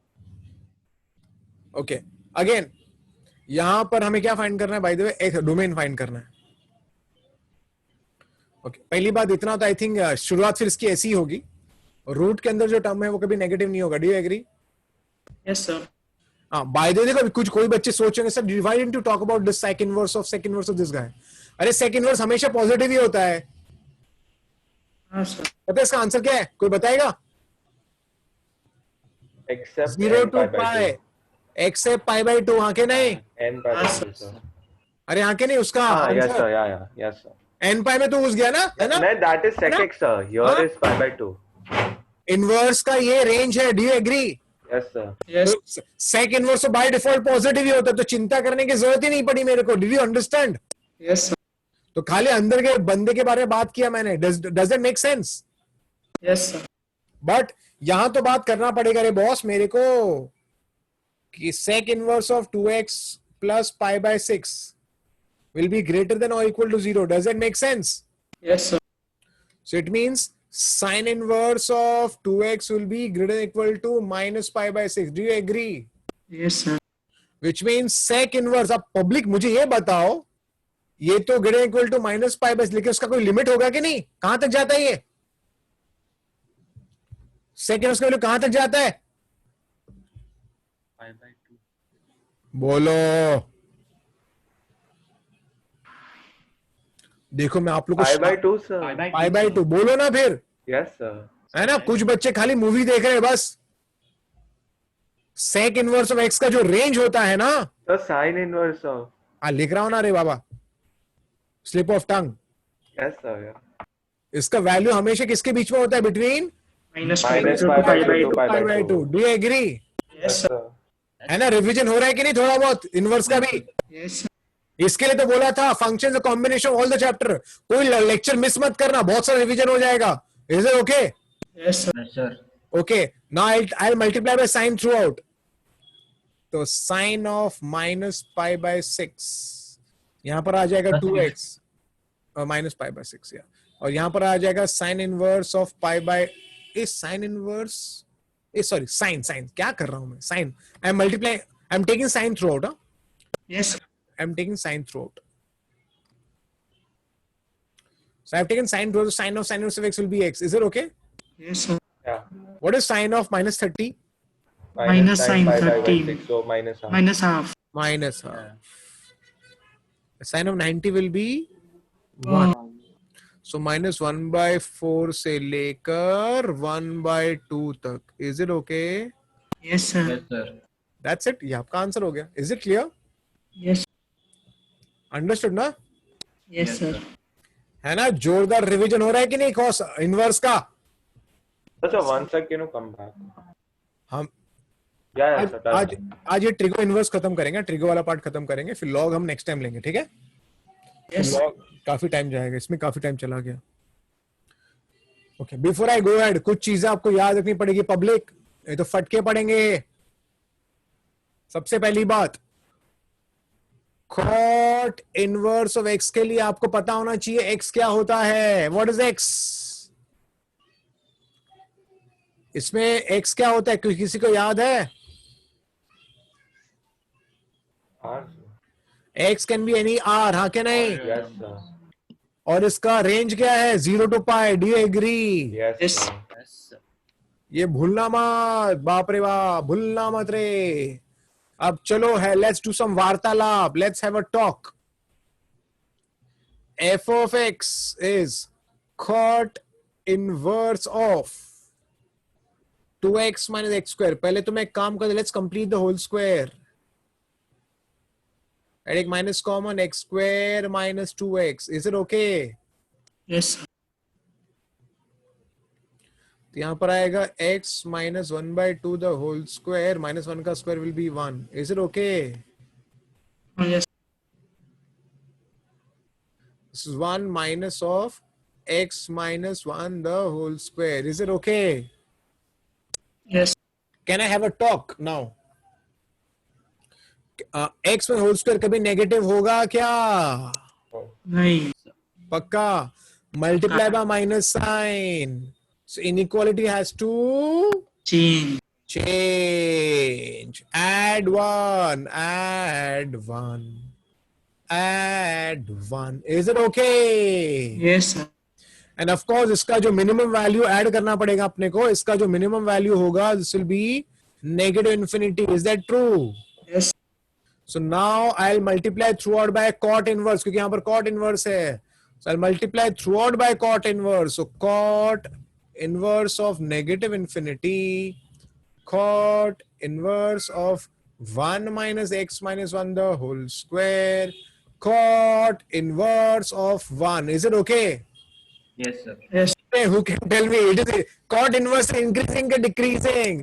ओके, अगेन यहां पर हमें क्या फाइंड करना है? बाय द वे एक डोमेन फाइंड करना है। ओके, पहली बात इतना तो आई थिंक शुरुआत फिर इसकी ऐसी होगी, रूट के अंदर जो टर्म है वो कभी नेगेटिव नहीं होगा। Do you agree? Yes sir. हाँ, बाय द वे देखो, कुछ कोई बच्चे सोचेंगे sir why didn't you talk about this second verse of this guy? अरे सेकंड वर्स हमेशा पॉजिटिव ही होता है। हाँ सर। पता है इसका आंसर क्या है? कोई बताएगा? Except 0 n to pi by pi 2. except pi by 2। हाँ के नहीं? N pi by हाँ 2, सर। sir. अरे हाँ के नहीं? उसका हाँ, yes answer sir, yeah, yes sir. n pi में तो घुस गया ना, है ना? No, that is sec x sir. Here हाँ? is pi by 2. इनवर्स का ये रेंज है। Do you agree? Yes sir. Yes. Sec inverse by default positive ही होता है, तो चिंता करने की जरूरत ही नहीं पड़ी मेरे को। Did you understand? Yes sir. तो खाली अंदर के बंदे के बारे में बात किया मैंने। Does it make sense? Yes sir. But यहां तो बात करना पड़ेगा रे बॉस मेरे को कि sec inverse of 2x plus pi by 6 will be greater than or equal to 0. Does that make sense? Yes sir. So it means sin inverse of 2x will be greater than or equal to minus pi by 6. Do you agree? Yes sir. Which means sec inverse। अब public मुझे ये बताओ, ये तो greater equal to minus pi by, लेकिन उसका कोई limit होगा कि नहीं? कहां तक जाता है ये सेकेंड, उसका वैल्यू कहां तक जाता है? pi by 2. बोलो, देखो मैं आप लोग Pi by को 2, sir. Pi by pi 2, by sir. 2 बोलो ना फिर, Yes, sir. है ना? कुछ बच्चे खाली मूवी देख रहे हैं बस। सेक इनवर्स ऑफ एक्स का जो रेंज होता है ना, So sin inverse of. लिख रहा हूं ना रे बाबा, slip of tongue. Yes, sir. Yeah. इसका वैल्यू हमेशा किसके बीच में होता है? Between Minus pi by Minus 2 pi to by pi 2 by to 2. pi pi by by 2। 2. Do you agree? Yes, sir. है ना? रिवीजन हो रहा है कि नहीं थोड़ा बहुत इनवर्स का भी? Yes. इसके लिए तो बोला था function combination all the chapter. कोई लेक्चर मिस मत करना, बहुत सारा रिवीजन हो जाएगा। Is it okay? Yes, sir. Yes, sir. Okay, now I multiply by sine throughout. तो sine of minus pi by 6 यहां पर आ जाएगा 2x और माइनस पाई बाय 6, या और यहां पर आ जाएगा sine inverse of pi by, इस साइन इनवर्स, सॉरी साइन, क्या कर रहा हूं मैं? Sine, I am multiply, I am taking sine throughout. Yes. I am taking sine throughout. So I have taken sine throughout. Sine of x will be x. Is it okay? Yes, sir. Yeah. What is sine of minus 30? Minus sin sin pi by 13. 6, so minus half. Minus half. Minus half. Sine of 90 will be 1. So minus 1 by 4 से लेकर 1 by 2 तक. Is it okay? Yes, sir. Yes, sir. That's it. ये आपका answer हो गया. Is it clear? Yes. Understood ना? Yes, sir. है ना? जोरदार रिवीजन हो रहा है कि नहीं कॉस इनवर्स का? So one sec, come back. हम Yeah, आज sir. आज आज ये ट्रिगो इनवर्स खत्म करेंगे, ट्रिगो वाला पार्ट खत्म करेंगे, फिर लॉग हम नेक्स्ट टाइम लेंगे, ठीक है? Yes. लॉग काफी टाइम जाएगा, इसमें काफी टाइम चला गया। Okay, before I go ahead, कुछ चीजें आपको याद रखनी पड़ेगी पब्लिक, ये तो फटके पड़ेंगे। सबसे पहली बात, कॉट इनवर्स ऑफ एक्स के लिए आपको पता होना चाहिए एक्स क्या होता है। What is x? इसमें एक्स क्या होता है? किसी को याद है? R. X can be any R, हाँ क्या नहीं? Yes, sir. और इसका रेंज क्या है? 0 to pi. Do you agree? Yes, Yes. sir. Yes, sir. ये भूलना मत, बाप रे बाप, भूलना मत रे। अब चलो है, लेट्स डू सम वार्तालाप, let's have a talk. f of x is cot inverse of 2x minus x square। पहले तो मैं एक काम कर, let's complete the whole square. एक minus common, x square minus 2x। Is it okay? Yes, sir. तो यहां पर आएगा x minus 1 by 2 the whole square, minus 1 का square will be 1। is it okay? Oh, yes. This is 1 minus of x minus 1 the whole square। is it okay? Yes. Can I have a talk now? x में whole square कभी negative होगा क्या? नहीं. पक्का? Multiply by minus sine, so inequality has to Change. change. Add 1, add 1। is it okay? Yes, sir. End of course इसका जो minimum value add करना पड़ेगा अपने को, इसका जो मिनिमम वैल्यू होगा this will be negative infinity. Is that true? Yes. So now I will multiply throughout by cot inverse, क्योंकि यहां पर कॉट इनवर्स है। So I will multiply throughout by cot inverse. So cot inverse of negative infinity, cot inverse of 1 minus x minus 1 the whole square, cot inverse of 1। is it okay? Yes, sir. Yes. Hey, who can tell me it is cot inverse increasing or decreasing?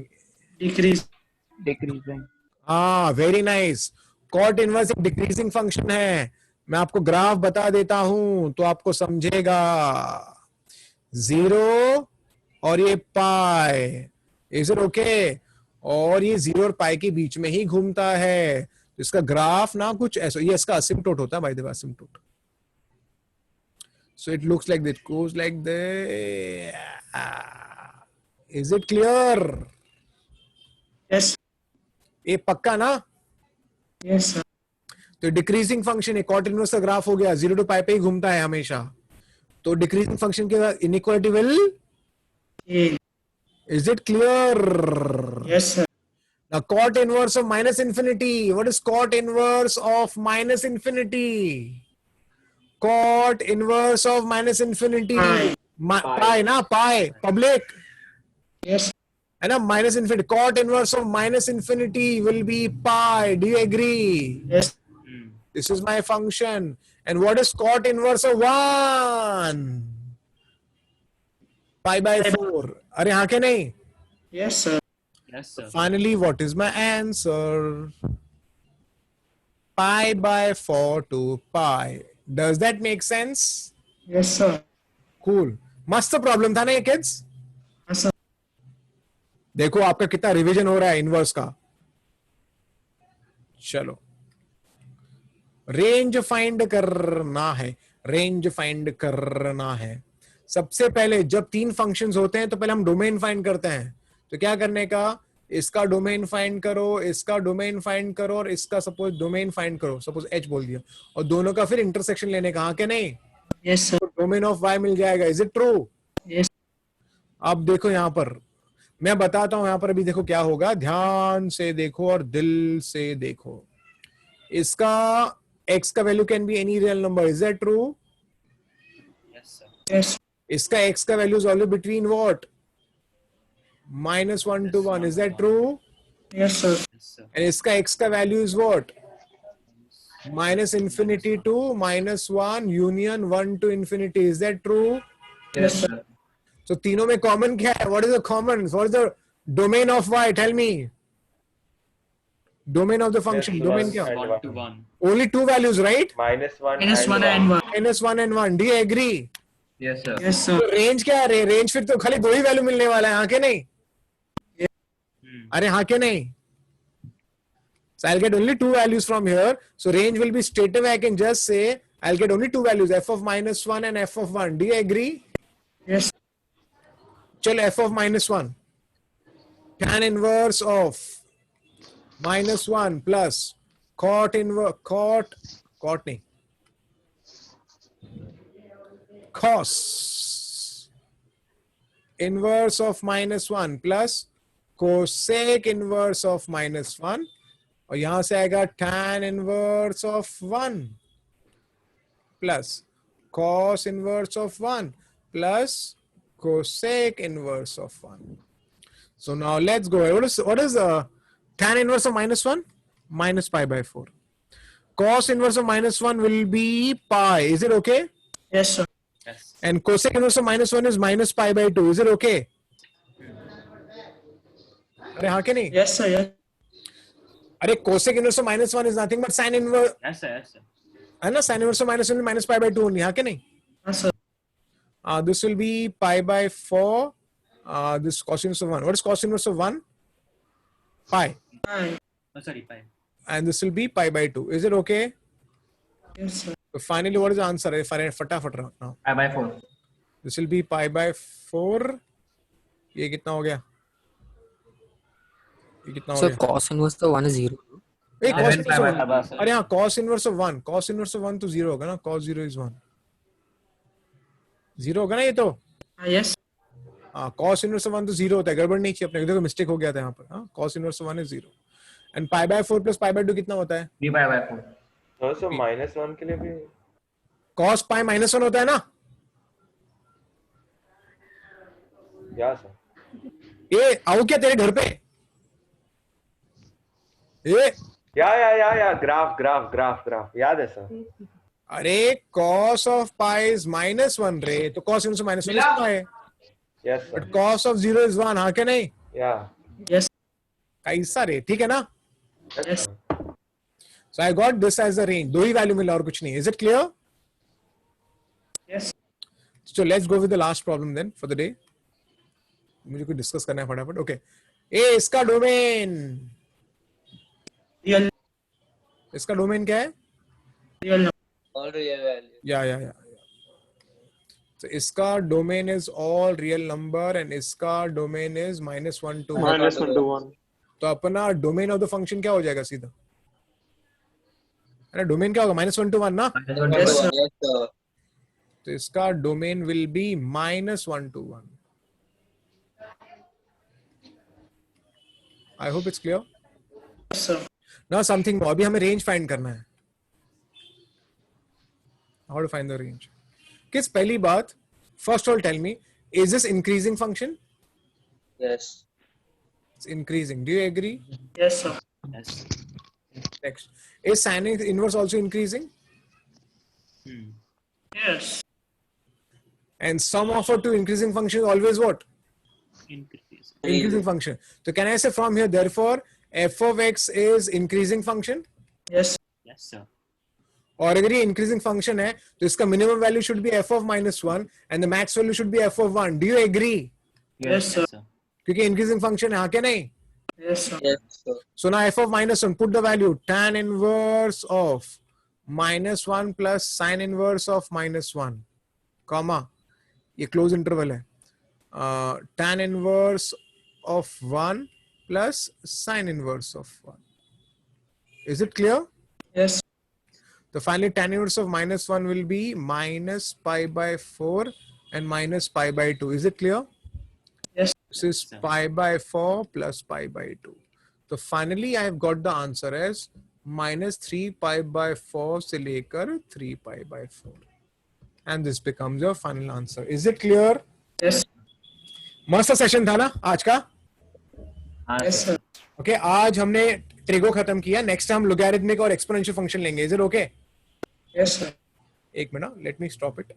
Decrease. Decreasing. हाँ, very nice. Cot inverse एक decreasing function है। मैं आपको graph बता देता हूं तो आपको समझेगा। 0 और ये पाई। Is it okay? और ये 0 और पाई के बीच में ही घूमता है। तो इसका ग्राफ ना कुछ ऐसा, ये इसका असिम्पटोट होता है by the way, asymptote. So it looks like this, goes like this। Is it clear? Yes. ये पक्का ना? Yes, sir. तो डिक्रीजिंग फंक्शन है, कॉट इनवर्स का ग्राफ हो गया, 0 to पाई पे ही घूमता है हमेशा, तो डिक्रीजिंग फंक्शन के बाद inequality will, is it clear? Yes, sir. Now cot inverse of minus infinity. What is cot inverse of minus infinity? Cot inverse of minus infinity. Pi na, pi public Yes. है ना, minus infinity. Cot inverse of minus infinity will be pi. Do you agree? Yes. This is my function. And what is cot inverse of 1? Pi by 4. अरे हाँ क्या नहीं? Yes, sir. Yes, sir. Finally, what is my answer? Pi by 4 to pi. Does that make sense? Yes, sir. Cool. मस्त problem था ना ये kids? Yes, sir. देखो आपका कितना रिवीजन हो रहा है इनवर्स का. चलो रेंज फाइंड करना है, रेंज फाइंड करना है. सबसे पहले जब 3 फंक्शंस होते हैं तो पहले हम डोमेन फाइंड करते हैं. तो क्या करने का, इसका डोमेन फाइंड करो, इसका डोमेन फाइंड करो और इसका सपोज डोमेन फाइंड करो, सपोज h बोल दिया, और दोनों का फिर इंटरसेक्शन लेने का. हाँ क्या नहीं? Yes, sir. Domain of y मिल जाएगा. Is it true? Yes. अब देखो यहां पर मैं बताता हूं, यहां पर अभी देखो क्या होगा, ध्यान से देखो और दिल से देखो. इसका x का value can be any real number. Is that true? Yes, sir. Yes. इसका x का value is always between what? -1 to 1. Is that true? Yes, sir. Yes, sir. And इसका x का value is what? -infinity to -1 union 1 to infinity. Is that true? Yes, sir. So तीनों में common क्या है? What is the common? What is the domain of y? Tell me. Domain of the function. Yes, domain one क्या? and 1 to 1. Only 2 values, right? -1 Minus 1 and 1. -1 and 1. Do you agree? Yes, sir. Yes, sir. तो range क्या है? Range फिर तो खाली 2 ही value मिलने वाला है. हाँ के नहीं? अरे हाँ के नहीं? So I'll get only 2 values from here. So range will be straight away. I can just say I'll get only 2 values, f of -1 and f of 1. Do you agree? Yes. चलो f of -1. Tan inverse of -1 plus cot inverse cot नहीं, cos inverse of -1 plus cosec inverse of -1, और यहां से आएगा tan inverse of 1 plus cos inverse of 1 plus cosec inverse of 1. So now let's go. What is tan inverse of -1? Minus pi by 4. Cos inverse of -1 will be pi. Is it okay? Yes, sir. Yes. And cosec inverse of -1 is minus pi by 2. Is it okay? अरे हाँ के नहीं? Yes, sir. Yes. अरे cosec inverse of -1 is nothing but sin inverse, Yes, sir. Yes, sir. है ना? Sin inverse of -1 is minus pi by 2 only. हाँ के नहीं? Yes, sir. This will be pi by 4. This cos inverse of 1. What is cos inverse of 1? Pi. Hi. Oh, sorry, 5. And this will be pi by 2. Is it okay? Yes, sir. So finally, what is the answer? फटाफट now. Pi by 4. This will be pi by 4. ये कितना हो गया? ये कितना हो So गया? cos inverse of 1 is 0. A, cos Then inverse pi of by 1. अरे हाँ, cos inverse of 1. Cos inverse of 1 तो 0 होगा ना? Cos 0 is 1. 0 होगा ना ये तो? Yes. हाँ, cos inverse of 1 तो 0 होता है. गड़बड़ नहीं चाहिए अपने. देखो मिस्टेक हो गया था यहाँ पर. हाँ, cos inverse of 1 is 0. And pi by 4 plus pi by 2 कितना होता है? 3 pi by 4. So -1 के लिए भी Cos pi -1 होता है ना? या सर. ये आओ क्या तेरे घर पे? ये या ग्राफ याद है सर. अरे cos of pi is -1 रे, तो cos inverse of -1 कितना है? Yes sir. But cos of 0 is 1. हाँ क्या नहीं? या. Yes. कैसा रे? ठीक है ना? Yes. So I got this as the range. 2 he value मिला और कुछ नहीं. Is it clear? Yes. So let's go with the last problem then for the day. मुझे कुछ डिस्कस करना है फटाफट. Okay. ए इसका डोमेन. Real. इसका डोमेन क्या है? Real number. All real values. या. So इसका domain is all real number and इसका डोमेन is -1 to 1. -1 to 1. तो अपना डोमेन ऑफ द फंक्शन क्या हो जाएगा सीधा? अरे डोमेन क्या होगा -1 to 1 ना, Yes, sir. Yes, sir. तो इसका domain will be -1 to 1. I hope it's clear. Yes, sir. Now something more. अभी हमें range find करना है. How to find the range? किस पहली बात, first of all tell me, is this increasing function? Yes. It's increasing. Do you agree? Yes, sir. Yes. Next. Is sin inverse also increasing? Yes. And sum of a two increasing function is always what? Increase. Increasing function. So can I say from here, therefore, f of x is increasing function? Yes. Yes, sir. और अगर ये increasing function है, तो इसका minimum value should be f of -1 and the max value should be f of 1. Do you agree? Yes, sir. Yes, sir. क्योंकि increasing function है, हाँ क्या नहीं? Yes, sir. Yes, sir. So now f of -1, put the value tan inverse of -1 plus sin inverse of -1, comma, ये close interval है. Tan inverse of 1 plus sin inverse of 1. Is it clear? Yes. So finally tan inverse of -1 will be minus pi by 4 and minus pi by 2. Is it clear? Yes. This is pi by 4 plus pi by 2. So finally I have got the answer as -3 pi by 4 से लेकर 3 pi by 4. And this becomes your final answer. Is it clear? Yes. मस्त session था ना आज का? Yes, sir. Okay आज हमने trigo खत्म किया. नेक्स्ट हम लोगैरिथमिक और एक्सपोनेंशियल फंक्शन लेंगे. Is it okay? Yes, sir. एक minute, let me stop it.